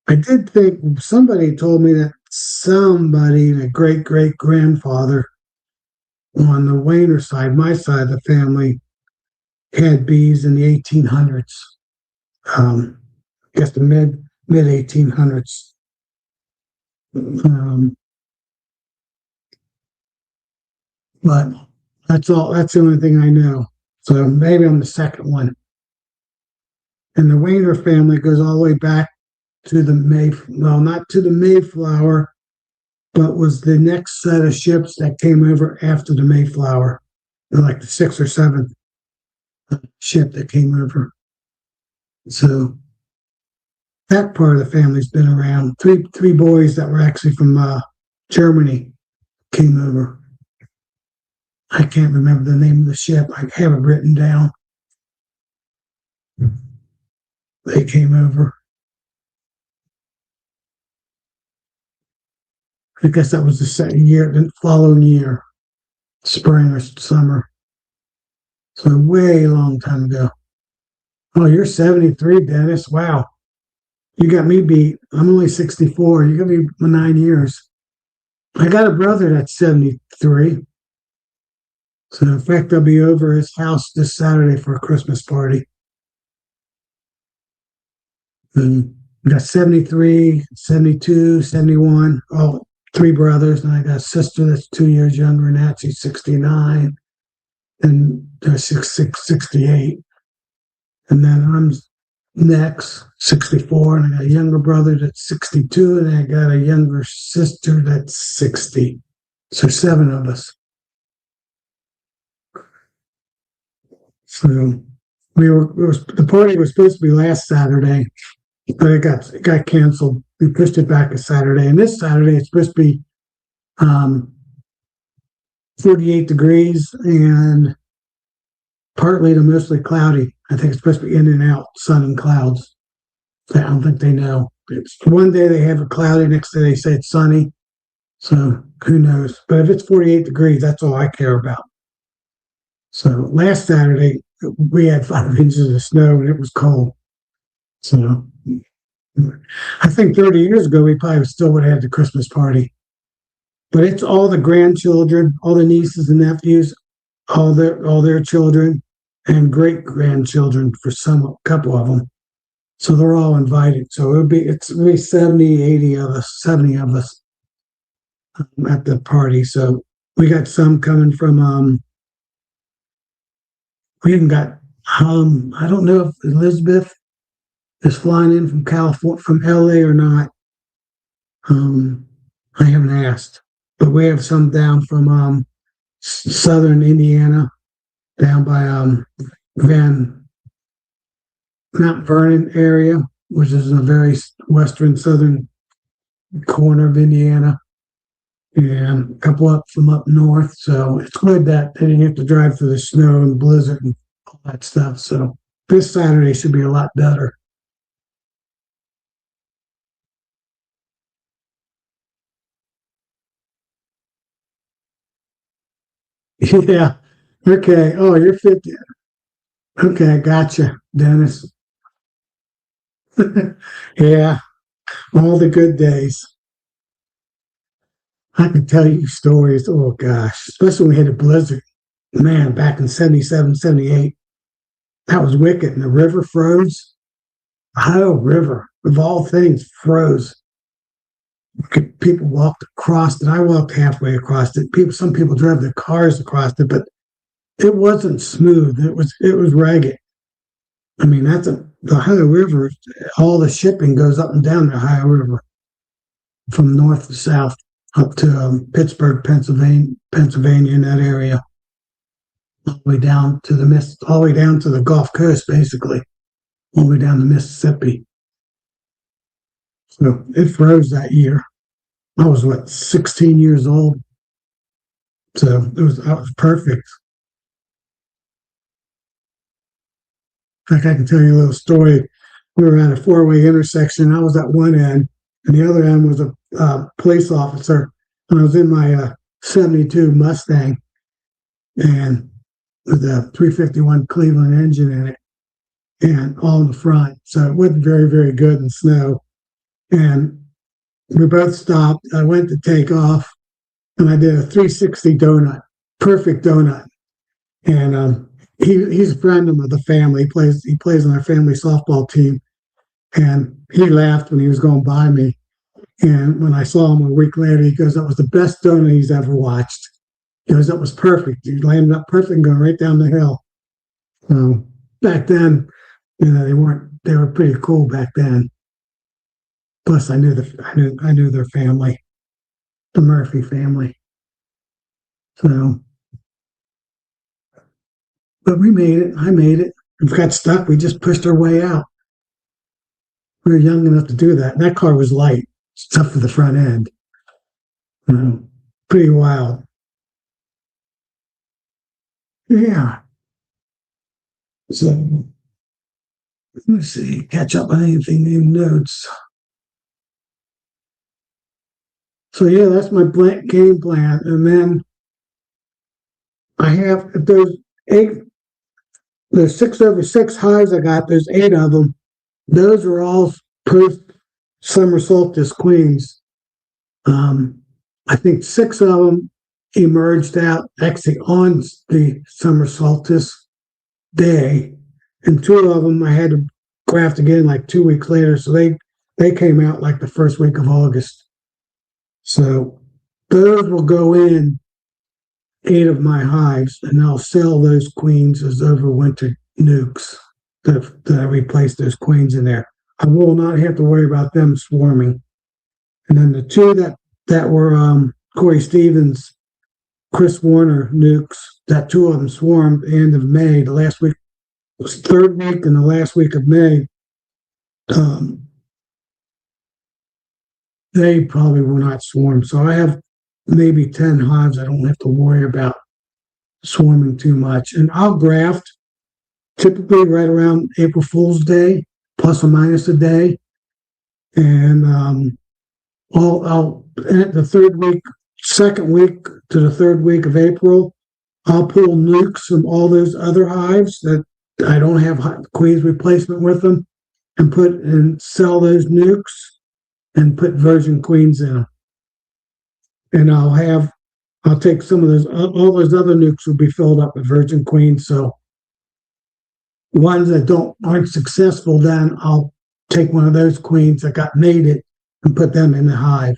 I did think somebody told me that somebody, a great great grandfather on the Wayner side, my side of the family, had bees in the 1800s. I guess the mid 1800s. But that's all. That's the only thing I know. So maybe I'm the second one. And the Wayner family goes all the way back to the not to the Mayflower, but was the next set of ships that came over after the Mayflower. They're like the sixth or seventh ship that came over. So that part of the family's been around. Three boys that were actually from Germany came over. I can't remember the name of the ship. I have it written down. They came over. I guess that was the second year, the following year, spring or summer. So way long time ago. Oh, you're 73, Dennis. Wow. You got me beat. I'm only 64. You got me 9 years. I got a brother that's 73. So in fact, I'll be over his house this Saturday for a Christmas party. And I got 73, 72, 71, all three brothers. And I got a sister that's 2 years younger than that. She's 69. And 68. And then I'm next, 64. And I got a younger brother that's 62. And I got a younger sister that's 60. So 7 of us. So the party was supposed to be last Saturday, but it got canceled. We pushed it back to Saturday, and this Saturday it's supposed to be 48 degrees and partly to mostly cloudy. I think it's supposed to be in and out, sun and clouds. I don't think they know. It's one day they have it cloudy, next day they say it's sunny. So who knows? But if it's 48 degrees, that's all I care about. So last Saturday we had 5 inches of snow and it was cold. So I think 30 years ago we probably still would have had the Christmas party. But it's all the grandchildren, all the nieces and nephews, all their children, and great grandchildren for a couple of them. So they're all invited. So it'll be 70, 80 of us, 70 of us at the party. So we got some coming from we even got I don't know if Elizabeth is flying in from California, from LA or not. I haven't asked, but we have some down from southern Indiana, down by Mount Vernon area, which is in a very western southern corner of Indiana, and a couple up from up north. So it's good that they didn't have to drive through the snow and blizzard and all that stuff. So this Saturday should be a lot better. Yeah. Okay. Oh, you're 50. Okay, gotcha, Dennis. Yeah, all the good days. I can tell you stories. Oh gosh, especially when we had a blizzard. Man, back in 77, 78, that was wicked. And the river froze. Ohio River, of all things, froze. People walked across it. I walked halfway across it. Some people drove their cars across it, but it wasn't smooth. It was ragged. I mean, the Ohio River. All the shipping goes up and down the Ohio River from north to south up to Pittsburgh, Pennsylvania, in that area, all the way down to all the way down to the Gulf Coast, basically, all the way down to Mississippi. So it froze that year. I was 16 years old. So that was perfect. In fact, I can tell you a little story. We were at a four-way intersection. I was at one end, and the other end was a police officer. And I was in my 72 Mustang, and with a 351 Cleveland engine in it, and all in the front. So it wasn't very, very good in snow. And we both stopped. I went to take off, and I did a 360 donut, perfect donut. And he's a friend of the family. He plays on our family softball team. And he laughed when he was going by me. And when I saw him a week later, he goes, "That was the best donut he's ever watched." He goes, "That was perfect. He landed up perfect and going right down the hill." So back then, they were pretty cool back then. Plus, I knew their family, the Murphy family. So, but we made it. I made it. We got stuck. We just pushed our way out. We were young enough to do that. And that car was light, except for the front end. Pretty wild. Yeah. So, let's see. Catch up on anything in notes. So yeah, that's my game plan. And then I have there's 6/6 hives I got. There's 8 of them. Those are all post summer solstice queens. I think 6 of them emerged out actually on the summer solstice day, and 2 of them I had to graft again like 2 weeks later. So they came out like the first week of August. So those will go in 8 of my hives, and I'll sell those queens as overwintered nukes that I replace those queens in there. I will not have to worry about them swarming. And then the 2 that were Corey Stevens, Chris Warner nukes, that 2 of them swarmed the end of May. The last week was 3rd week and the last week of May. They probably will not swarm. So I have maybe 10 hives. I don't have to worry about swarming too much. And I'll graft typically right around April Fool's Day, plus or minus a day. And I'll at the 3rd week, 2nd week to the 3rd week of April, I'll pull nukes from all those other hives that I don't have queens replacement with them, and sell those nukes and put virgin queens in them. And I'll take some of those, all those other nukes will be filled up with virgin queens. So ones that aren't successful, then I'll take one of those queens that got mated and put them in the hive.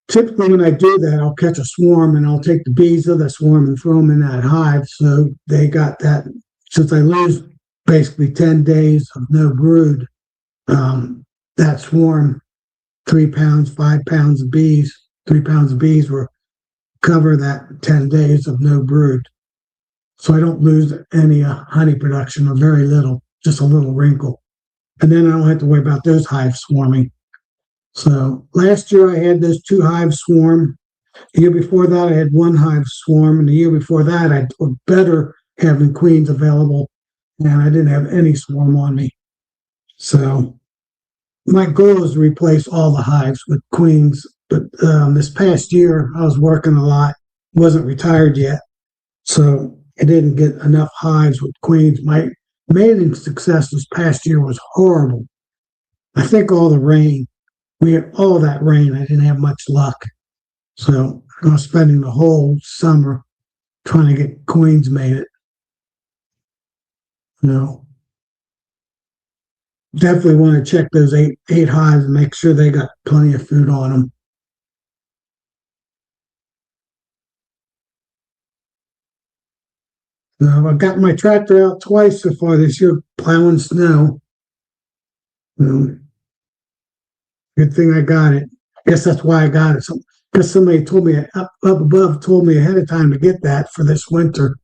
Typically when I do that, I'll catch a swarm and I'll take the bees of the swarm and throw them in that hive. So they got that, since I lose basically 10 days of no brood, that swarm, 3 pounds, 5 pounds of bees, 3 pounds of bees will cover that 10 days of no brood. So I don't lose any honey production, or very little, just a little wrinkle. And then I don't have to worry about those hives swarming. So last year I had those 2 hives swarm. The year before that I had 1 hive swarm. And the year before that I was better having queens available, and I didn't have any swarm on me. So my goal is to replace all the hives with queens. But this past year I was working a lot, wasn't retired yet. So I didn't get enough hives with queens. My mating success this past year was horrible. I think all the rain, we had all that rain, I didn't have much luck. So I was spending the whole summer trying to get coins made. You know, definitely want to check those eight hives and make sure they got plenty of food on them. I've got my tractor out twice so far this year plowing snow. Good thing I got it. I guess that's why I got it. Because somebody told me up above told me ahead of time to get that for this winter.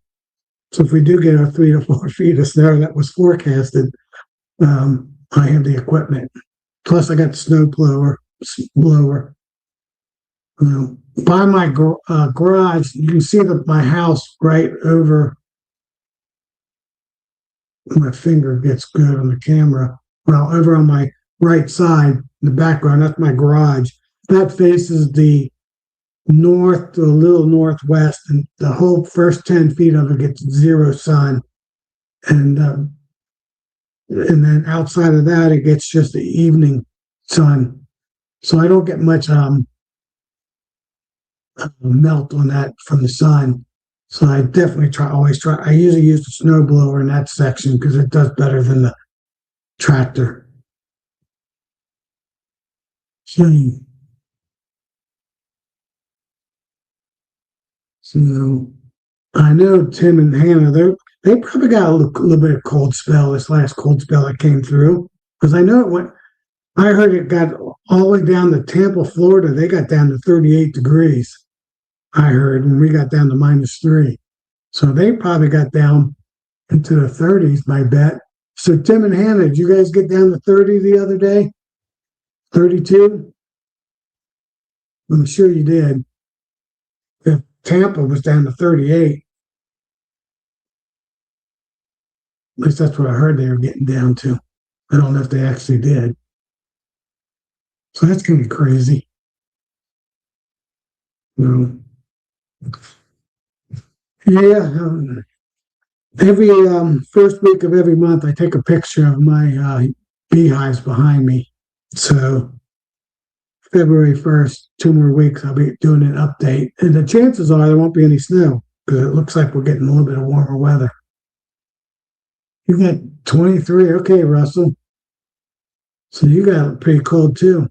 So if we do get our 3 to 4 feet of snow that was forecasted, I have the equipment. Plus, I got the snow blower. By my garage, you can see my house right over. My finger gets good on the camera. Well, over on my right side, in the background, that's my garage. That faces the north to a little northwest, and the whole first 10 feet of it gets zero sun. And then outside of that, it gets just the evening sun. So I don't get much melt on that from the sun. So I definitely always try. I usually use the snow blower in that section because it does better than the tractor. So I know Tim and Hannah, they probably got a little bit of cold spell this last cold spell that came through. Because I know it went, I heard it got all the way down to Tampa, Florida. They got down to 38 degrees. I heard when we got down to -3. So they probably got down into the 30s, my bet. So Tim and Hannah, did you guys get down to 30 the other day? 32? I'm sure you did. If Tampa was down to 38. At least that's what I heard they were getting down to. I don't know if they actually did. So that's kind of crazy. Yeah. Every first week of every month, I take a picture of my beehives behind me. So February 1st, 2 more weeks, I'll be doing an update. And the chances are there won't be any snow because it looks like we're getting a little bit of warmer weather. You got 23. Okay, Russell. So you got pretty cold too.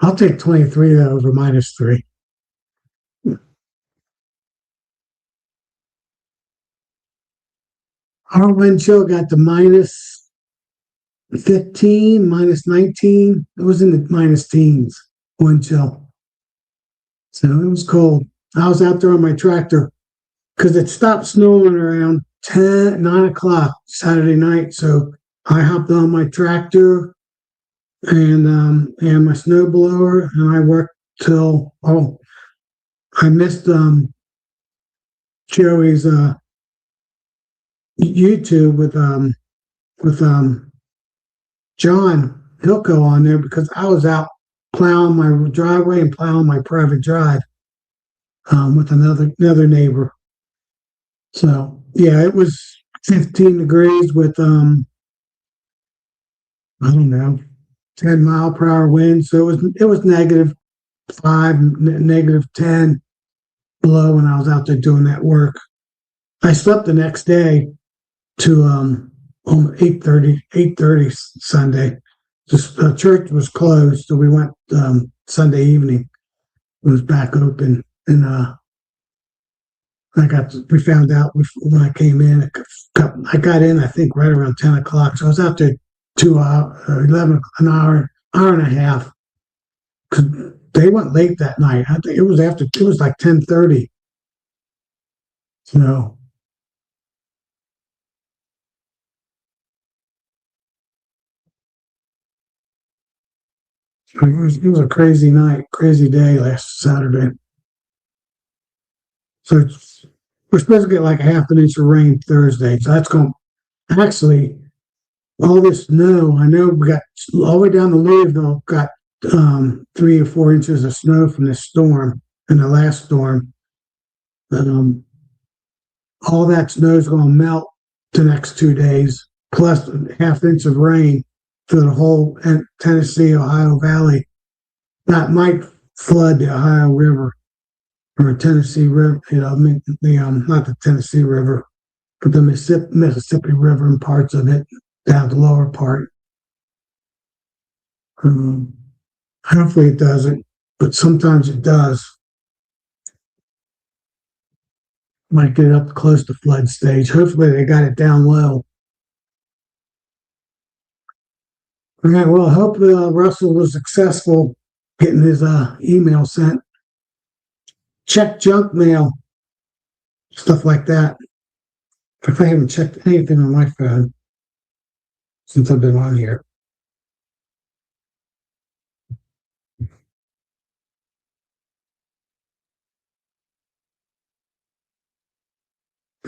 I'll take 23 though over -3. Our wind chill got to -15, -19. It was in the minus teens wind chill. So it was cold. I was out there on my tractor because it stopped snowing around 9 o'clock Saturday night. So I hopped on my tractor and my snow blower, and I worked till I missed Joey's YouTube with John Hilco on there because I was out plowing my driveway and plowing my private drive with another neighbor. So yeah, it was 15 degrees with I don't know, 10 mile per hour wind. So it was -5, -10 below when I was out there doing that work. I slept the next day to 8:30 Sunday. The church was closed, so we went Sunday evening. It was back open, and we found out when I came in. I got in, I think, right around 10 o'clock. So I was out there 2 hours, 11, an hour and a half. Because they went late that night. I think it was like 10:30. So it was a crazy night, crazy day last Saturday. So we're supposed to get like a half an inch of rain Thursday. So that's going to actually, all this snow, I know we got all the way down to Louisville, got 3 or 4 inches of snow from this storm and the last storm. All that snow is going to melt the next 2 days, plus a half inch of rain for the whole Tennessee, Ohio Valley. That might flood the Ohio River or Tennessee River. Not the Tennessee River, but the Mississippi River and parts of it down the lower part. Um, Hopefully it doesn't, but sometimes it does. Might get up close to flood stage. Hopefully they got it down low. Okay, well, I hope Russell was successful getting his email sent. Check junk mail, stuff like that. If I haven't checked anything on my phone since I've been on here.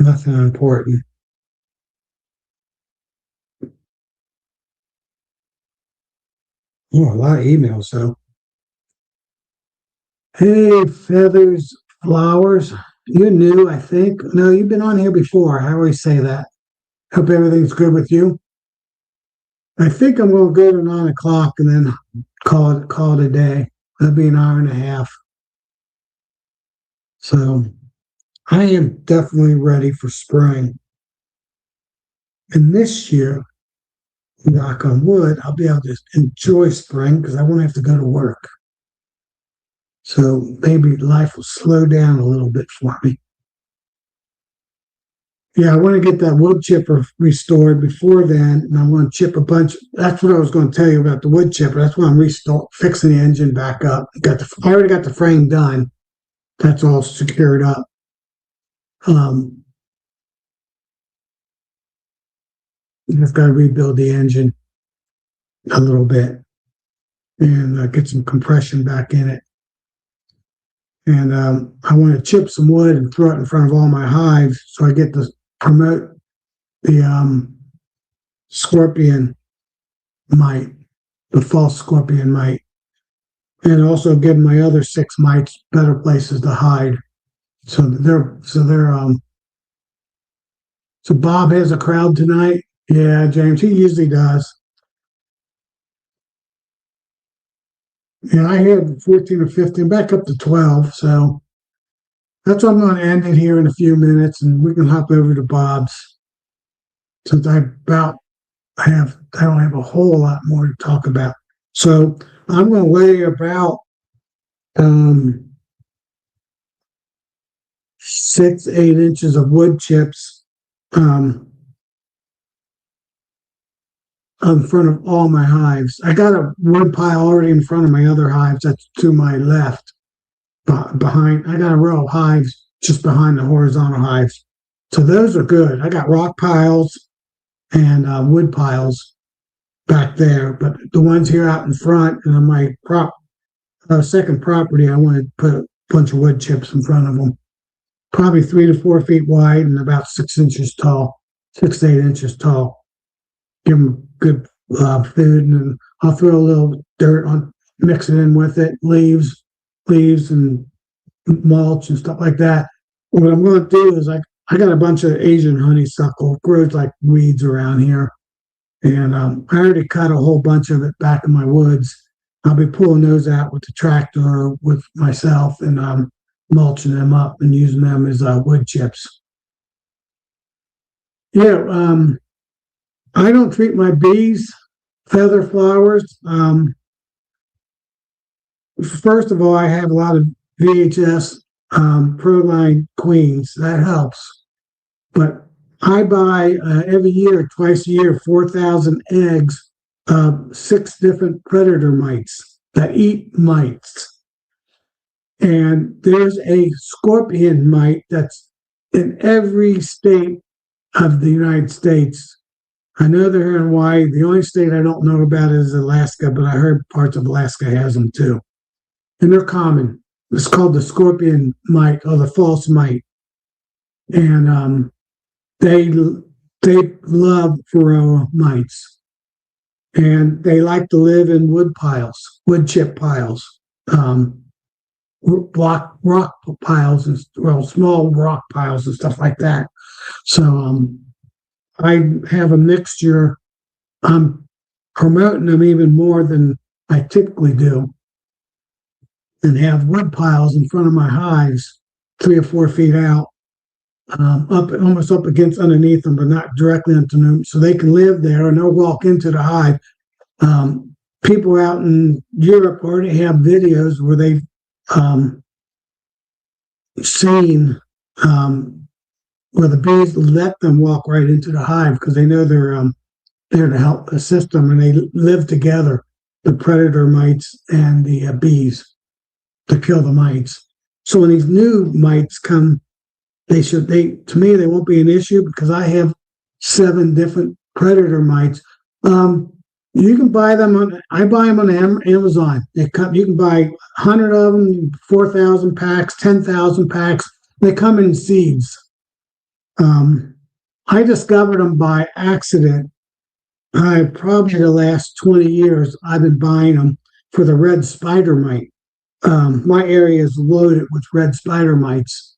Nothing important. Oh, a lot of emails, though. Hey, Feathers, Flowers. You're new, I think. No, you've been on here before. I always say that. Hope everything's good with you. I think I'm going to go to 9 o'clock and then call it a day. That'll be an hour and a half. So I am definitely ready for spring. And this year, knock on wood, I'll be able to enjoy spring because I won't have to go to work. So maybe life will slow down a little bit for me. Yeah, I want to get that wood chipper restored before then, and I'm going to chip a bunch. That's what I was going to tell you about the wood chipper. That's why I'm fixing the engine back up. I already got the frame done. That's all secured up. I've got to rebuild the engine a little bit and get some compression back in it. And I want to chip some wood and throw it in front of all my hives so I get to promote the scorpion mite, the false scorpion mite, and also give my other 6 mites better places to hide. So Bob has a crowd tonight. Yeah, James, he usually does. And I had 14 or 15, back up to 12. So that's why I'm going to end it here in a few minutes, and we can hop over to Bob's. Since I don't have a whole lot more to talk about. So I'm going to lay about 6-8 inches of wood chips in front of all my hives. I got a wood pile already in front of my other hives. That's to my left. Behind, I got a row of hives just behind the horizontal hives. So those are good. I got rock piles and wood piles back there, but the ones here out in front and on my second property, I want to put a bunch of wood chips in front of them. Probably 3 to 4 feet wide and about 6 inches tall, 6 to 8 inches tall. Give them good food, and I'll throw a little dirt on, mix it in with it, leaves and mulch and stuff like that. What I'm going to do is I got a bunch of Asian honeysuckle, grows like weeds around here, and I already cut a whole bunch of it back in my woods. I'll be pulling those out with the tractor with myself and mulching them up and using them as wood chips. Yeah, I don't treat my bees, feather flowers. First of all, I have a lot of VHS Proline queens. That helps. But I buy every year, twice a year, 4,000 eggs of 6 different predator mites that eat mites. And there's a scorpion mite that's in every state of the United States. I know they're here in Hawaii. The only state I don't know about is Alaska, but I heard parts of Alaska has them too. And they're common. It's called the scorpion mite or the false mite. And they love varroa mites. And they like to live in wood chip piles, rock piles, and small rock piles and stuff like that. So I have a mixture. I'm promoting them even more than I typically do. and have wood piles in front of my hives, 3 or 4 feet out, up almost up against underneath them, but not directly into them, so they can live there and they'll walk into the hive. People out in Europe already have videos where they've seen where the bees let them walk right into the hive because they know they're there to help assist them, and they live together, the predator mites and the bees, to kill the mites. So when these new mites come, to me, they won't be an issue because I have 7 different predator mites. You can buy them I buy them on Amazon. You can buy 100 of them, 4,000 packs, 10,000 packs. They come in seeds. I discovered them by accident. Probably the last 20 years, I've been buying them for the red spider mite. My area is loaded with red spider mites.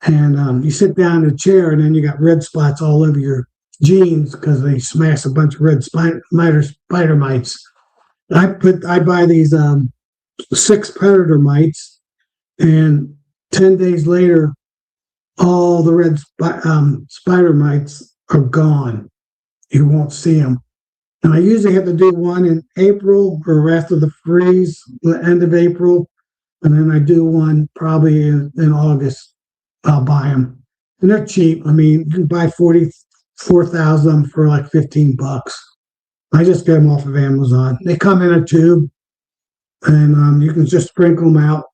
And you sit down in a chair and then you got red spots all over your jeans because they smash a bunch of red spider mites. I buy these 6 predator mites, and 10 days later, all the red spider mites are gone. You won't see them. And I usually have to do one in April or after the freeze, the end of April, and then I do one probably in August. I'll buy them, and they're cheap. I mean, you can buy 44,000 of them for like $15. I just get them off of Amazon. They come in a tube, and you can just sprinkle them out.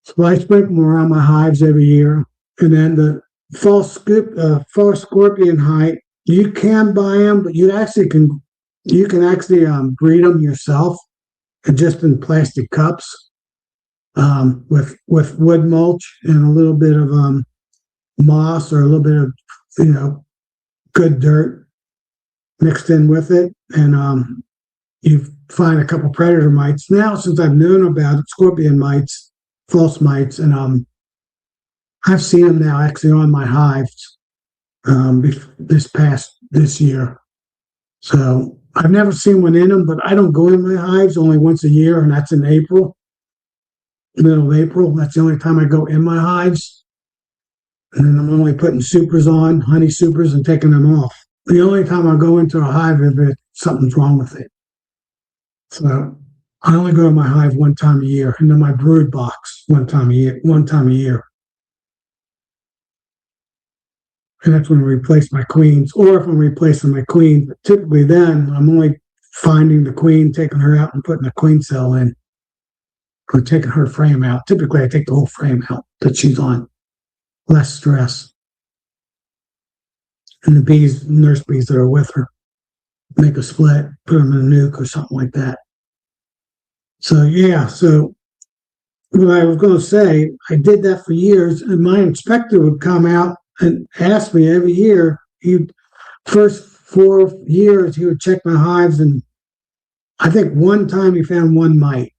So I sprinkle them around my hives every year. And then the fall scorpion hive, you can buy them, but you can actually breed them yourself, and just in plastic cups. With wood mulch and a little bit of moss or a little bit of good dirt mixed in with it, and you find a couple predator mites. Now, since I've known about it, scorpion mites, false mites, and I've seen them now actually on my hives this year. So I've never seen one in them, but I don't go in my hives only once a year, and that's in April. Middle of April. That's the only time I go in my hives. And then I'm only putting supers on, honey supers, and taking them off. The only time I go into a hive if something's wrong with it. So I only go to my hive one time a year, and then my brood box one time a year. And that's when I replace my queens, or if I'm replacing my queen. But typically then I'm only finding the queen, taking her out, and putting a queen cell in. Or taking her frame out. Typically, I take the whole frame out that she's on. Less stress. And the nurse bees that are with her, make a split, put them in a nuke or something like that. So, yeah. So, what I was going to say, I did that for years, and my inspector would come out and ask me every year. First 4 years, he would check my hives, and I think one time he found 1 mite.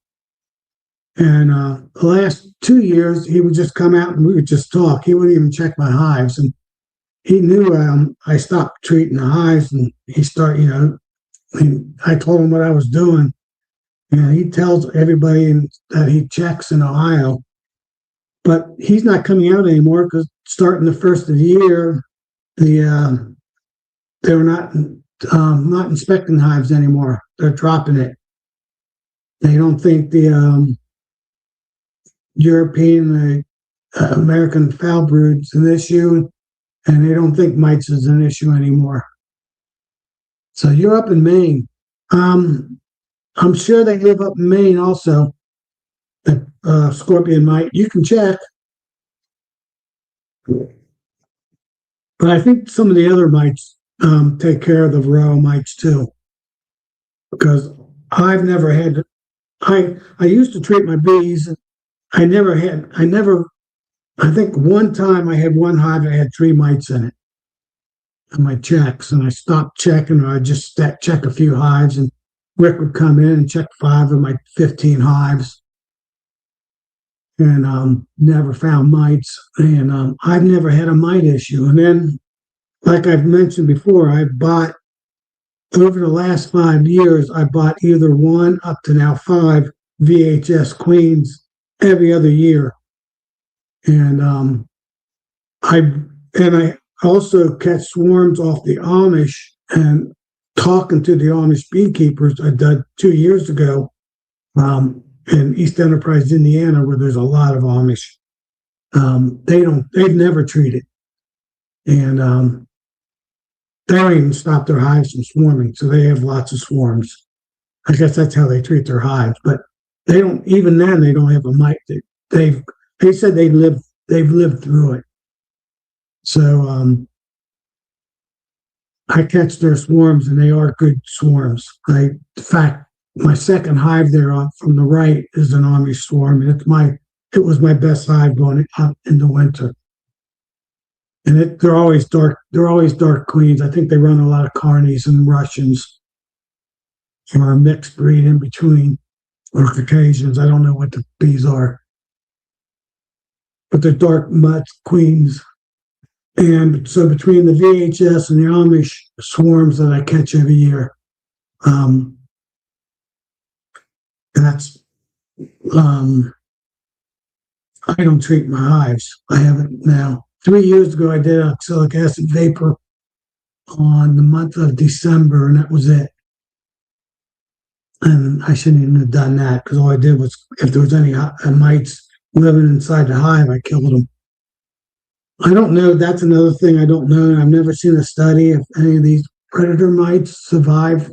And the last 2 years, he would just come out and we would just talk. He wouldn't even check my hives. And he knew I stopped treating the hives, and he started, I told him what I was doing. And he tells everybody that he checks in Ohio. But he's not coming out anymore because starting the first of the year, they were not inspecting hives anymore. They're dropping it. They don't think the European, American foul brood's an issue, and they don't think mites is an issue anymore. So you're up in Maine. I'm sure they live up in Maine also. The scorpion mite. You can check. But I think some of the other mites take care of the varroa mites too. Because I've never had, I used to treat my bees. I think one time I had one hive that had 3 mites in it in my checks, and I stopped checking, or I just check a few hives, and Rick would come in and check 5 of my 15 hives, and never found mites, and I've never had a mite issue. And then, like I've mentioned before, over the last 5 years, I bought either 1 up to now 5 VHS queens every other year, and I I also catch swarms off the Amish. And talking to the Amish beekeepers, I did 2 years ago in East Enterprise, Indiana, where there's a lot of Amish. They've never treated, and they don't even stop their hives from swarming, so they have lots of swarms. I guess that's how they treat their hives, but they don't. Even then, they don't have a mite. They said they've lived through it. So I catch their swarms, and they are good swarms. In fact, my second hive there from the right is an Amish swarm, and it was my best hive going up in the winter. And they're always dark. They're always dark queens. I think they run a lot of Carnies and Russians, or a mixed breed in between, or Caucasians. I don't know what the bees are, but they're dark mutt queens. And so between the VHS and the Amish swarms that I catch every year, that's I don't treat my hives. I haven't now. 3 years ago, I did oxalic acid vapor on the month of December, and that was it. And I shouldn't even have done that, because all I did was, if there was any mites living inside the hive, I killed them. I don't know. That's another thing I don't know. I've never seen a study if any of these predator mites survive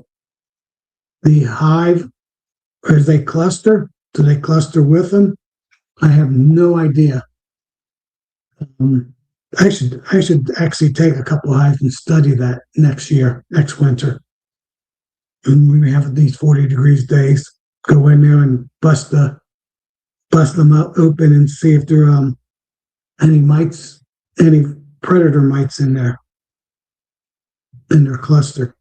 the hive, or as they cluster. Do they cluster with them? I have no idea. I should actually take a couple of hives and study that next winter. And we have these 40 degrees days. Go in there and bust them up open and see if there are any mites, any predator mites in there, in their cluster.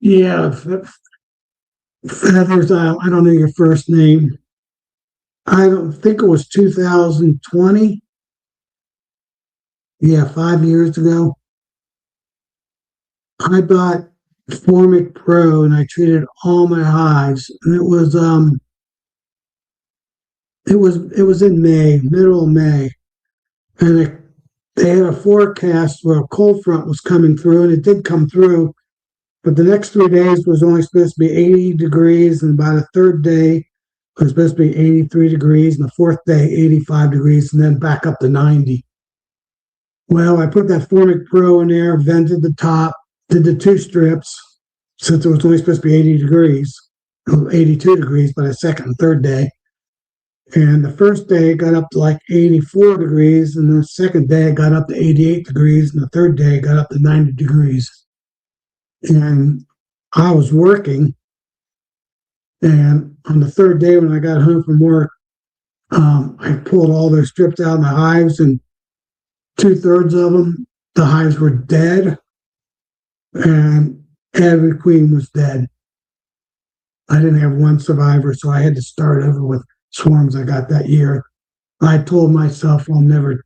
Yeah, feathers. I don't know your first name. I don't think it was 2020. Yeah, 5 years ago. I bought Formic Pro and I treated all my hives. And it was in May, middle of May, and they had a forecast where a cold front was coming through, and it did come through. But the next 3 days was only supposed to be 80 degrees, and by the third day, it was supposed to be 83 degrees, and the fourth day, 85 degrees, and then back up to 90. Well, I put that Formic Pro in there, vented the top, did the 2 strips, since it was only supposed to be 80 degrees, 82 degrees by the second and third day. And the first day it got up to like 84 degrees, and the second day it got up to 88 degrees, and the third day it got up to 90 degrees. And I was working, and on the third day when I got home from work, I pulled all those strips out of the hives, and 2/3 of them, the hives were dead, and every queen was dead. I didn't have one survivor, so I had to start over with swarms I got that year. I told myself I'll never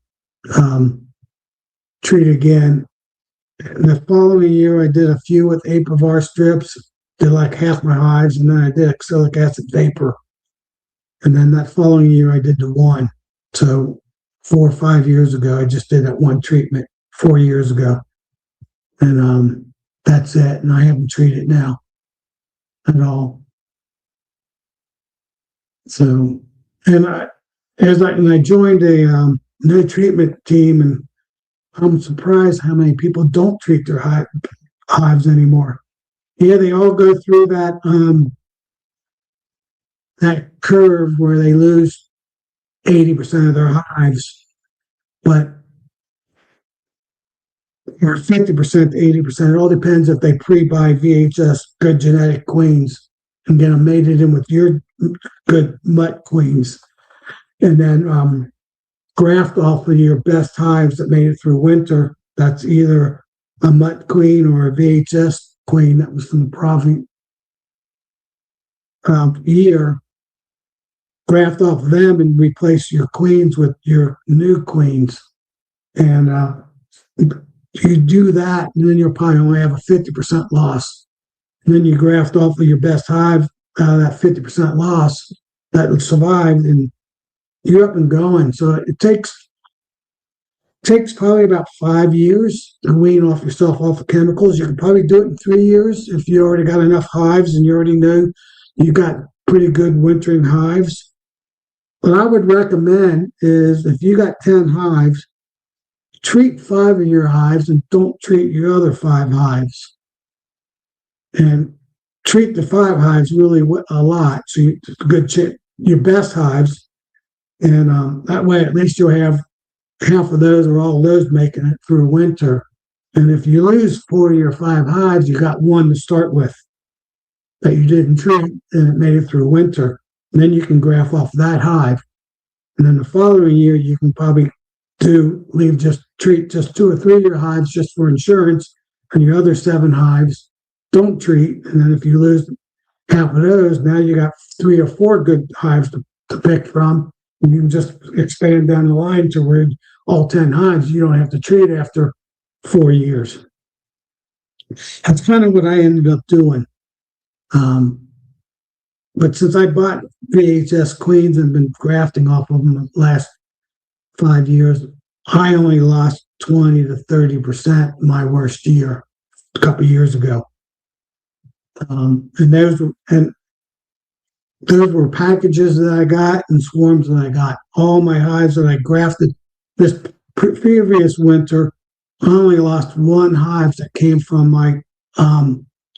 treat again. And the following year, I did a few with Apivar strips, did like half my hives, and then I did oxalic acid vapor. And then that following year, I did the one. So 4 or 5 years ago, I just did that one treatment 4 years ago. And that's it. And I haven't treated now at all. So, and I joined a no treatment team, and I'm surprised how many people don't treat their hives anymore. Yeah, they all go through that curve where they lose 80% of their hives, but or 50% to 80%. It all depends if they pre-buy VHS good genetic queens and get them mated in with your good mutt queens, and then graft off of your best hives that made it through winter. That's either a mutt queen or a VHS queen that was from the Providence year. Graft off them and replace your queens with your new queens. And you do that, and then you'll probably only have a 50% loss. and then you graft off of your best hive out of that 50% loss that survived, and you're up and going. So it takes probably about 5 years to wean off yourself off of chemicals. You can probably do it in 3 years if you already got enough hives and you already know you got pretty good wintering hives. What I would recommend is if you got 10 hives, treat 5 of your hives and don't treat your other 5 hives. And treat the 5 hives really a lot. So your best hives. And that way, at least you'll have half of those or all of those making it through winter. And if you lose 4 of your 5 hives, you got one to start with that you didn't treat and it made it through winter. And then you can graft off that hive. And then the following year, you can probably treat just 2 or 3 of your hives just for insurance, and your other 7 hives don't treat. And then if you lose half of those, now you got 3 or 4 good hives to pick from. And you can just expand down the line to where all 10 hives, you don't have to treat after 4 years. That's kind of what I ended up doing. But since I bought VHS queens and been grafting off of them the last 5 years, I only lost 20 to 30% my worst year a couple of years ago. And those were packages that I got and swarms that I got. All my hives that I grafted this previous winter, I only lost 1 hive that came from my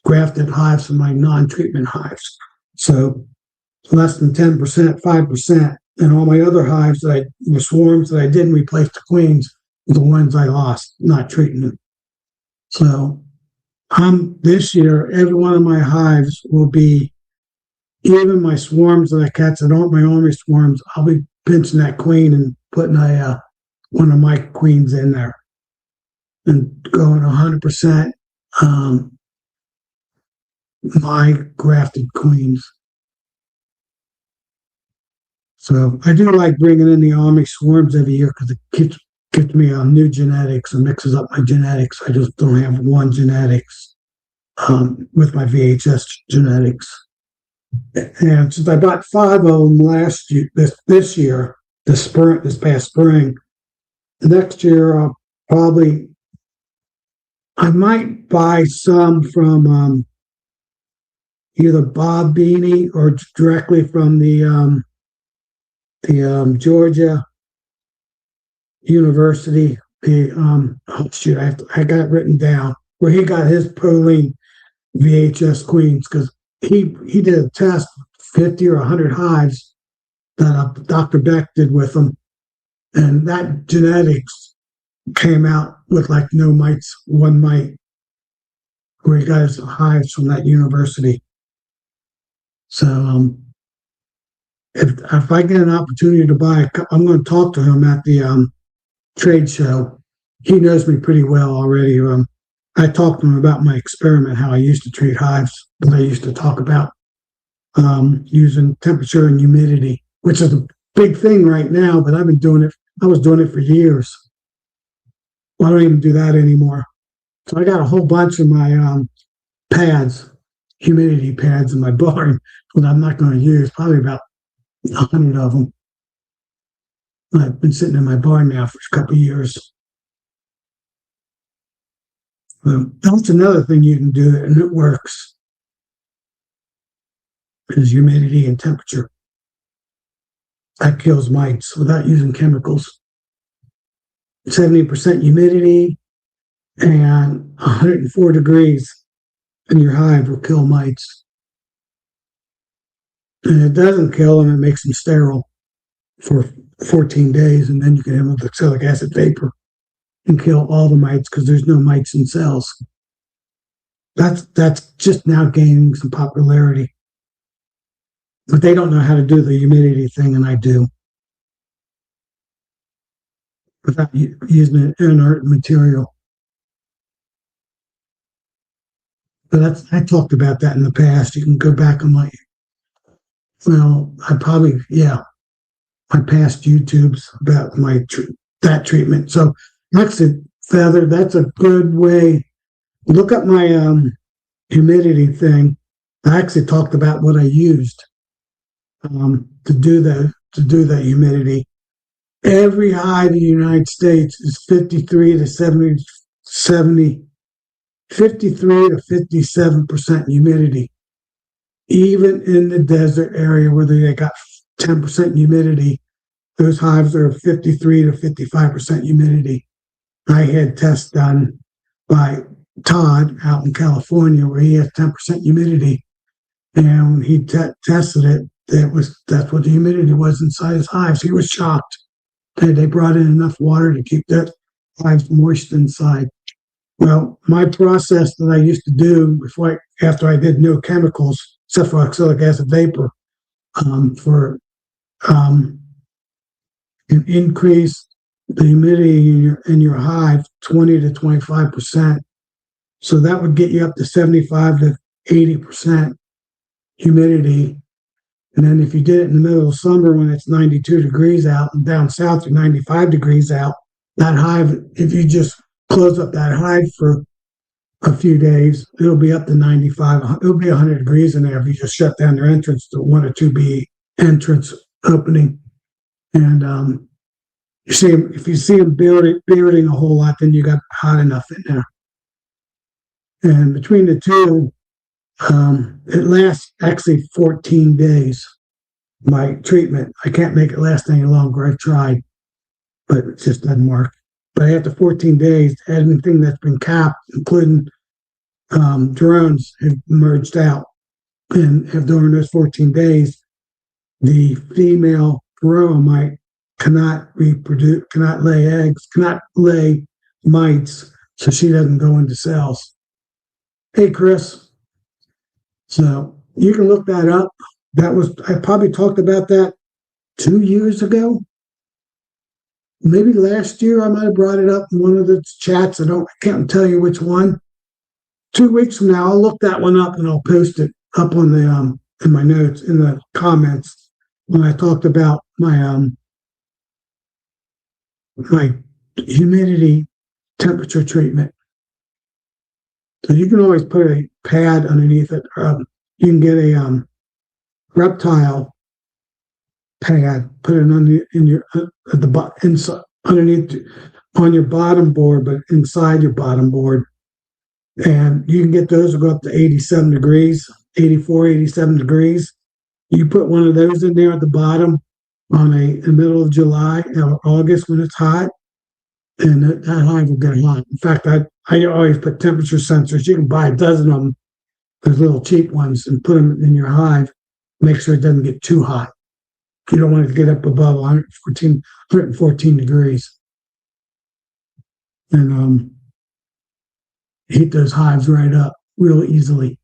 grafted hives from my non-treatment hives. So less than 10%, 5%. And all my other hives the swarms that I didn't replace the queens, the ones I lost, not treating them. So this year, every one of my hives will be, even my swarms that I catch that aren't my army swarms, I'll be pinching that queen and putting one of my queens in there and going 100% my grafted queens. So I do like bringing in the army swarms every year because it gives me new genetics and mixes up my genetics. I just don't have one genetics with my VHS genetics. And since I bought 5 of them last year, this year, this past spring, the next year I might buy some from either Bob Beanie or directly from the Georgia University. I got it written down where he got his proline VHS queens because he did a test, 50 or 100 hives that Dr. Beck did with them, and that genetics came out with like no mites, 1 mite, where he got his hives from that university. So if I get an opportunity to buy, I'm going to talk to him at the trade show. He knows me pretty well already. I talked to him about my experiment, how I used to treat hives, but I used to talk about using temperature and humidity, which is a big thing right now, but I was doing it for years. Well, I don't even do that anymore. So I got a whole bunch of my pads, humidity pads in my barn that I'm not going to use, probably about 100 of them. I've been sitting in my barn now for a couple of years. That's another thing you can do, and it works, is humidity and temperature. That kills mites without using chemicals. 70% humidity and 104 degrees in your hive will kill mites. And it doesn't kill them, it makes them sterile for 14 days, and then you can have oxalic acid vapor and kill all the mites because there's no mites in cells. That's just now gaining some popularity. But they don't know how to do the humidity thing, and I do. Without using an inert material. But I talked about that in the past. You can go back on my past YouTubes about that treatment. So that's a feather. That's a good way. Look up my humidity thing, I actually talked about what I used to do that humidity. Every hive in the United States is 53 to 53 to 57% humidity. Even in the desert area where they got 10% humidity, those hives are 53 to 55% humidity. I had tests done by Todd out in California where he has 10% humidity. And when he tested it, that's what the humidity was inside his hives. He was shocked. They brought in enough water to keep that hives moist inside. Well, my process that I used to do after I did no chemicals, except for oxalic acid vapor, for um, an increase the humidity in your hive 20 to 25%. So that would get you up to 75 to 80% humidity. And then if you did it in the middle of summer when it's 92 degrees out and down south to 95 degrees out, that hive, if you just close up that hive for a few days, it'll be up to 95. It'll be 100 degrees in there if you just shut down their entrance to 1 or 2B entrance opening. And if you see them bearding a whole lot, then you got hot enough in there. And between the two, it lasts actually 14 days. My treatment, I can't make it last any longer. I've tried, but it just doesn't work. But after 14 days, anything that's been capped, including drones, have merged out. And during those 14 days, the female varroa cannot reproduce, cannot lay eggs, cannot lay mites, so she doesn't go into cells. Hey, Chris. So you can look that up. I probably talked about that 2 years ago. Maybe last year I might have brought it up in one of the chats. I can't tell you which one. 2 weeks from now, I'll look that one up and I'll post it up on the in my notes in the comments when I talked about my humidity temperature treatment. So you can always put a pad underneath it. You can get a reptile pad, put it underneath on your bottom board, but inside your bottom board. And you can get those to go up to 87 degrees, 84, 87 degrees. You put one of those in there at the bottom in the middle of July or August when it's hot, and that hive will get hot. In fact, I always put temperature sensors. You can buy a dozen of them, those little cheap ones, and put them in your hive. Make sure it doesn't get too hot. You don't want it to get up above 114 degrees. And heat those hives right up real easily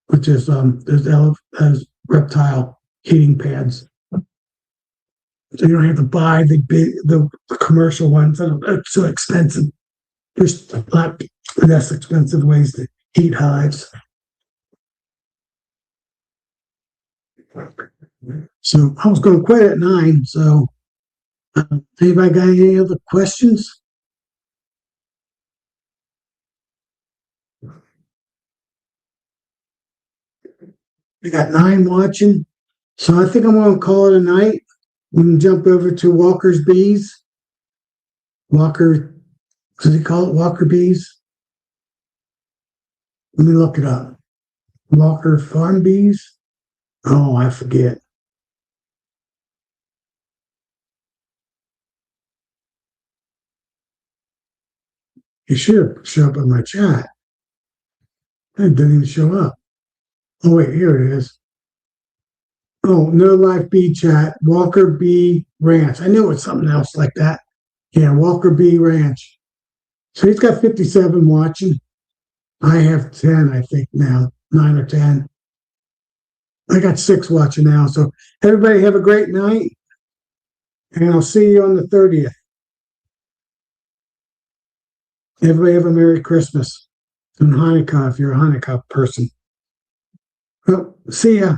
with just those reptile heating pads. So you don't have to buy the commercial ones that are so expensive. There's a lot less expensive ways to heat hives. So I was going to quit at 9. So anybody got any other questions? We got 9 watching. So I think I'm going to call it a night. We can jump over to Walker's Bees. Walker, does he call it Walker Bees? Let me look it up. Walker Farm Bees? Oh, I forget. It should show up in my chat. It didn't even show up. Oh, wait, here it is. Oh, No Life Bee Chat, Walker Bee Ranch. I knew it was something else like that. Yeah, Walker Bee Ranch. So he's got 57 watching. I have 10, I think now, 9 or 10. I got 6 watching now. So everybody have a great night. And I'll see you on the 30th. Everybody have a Merry Christmas and Hanukkah if you're a Hanukkah person. Well, see ya.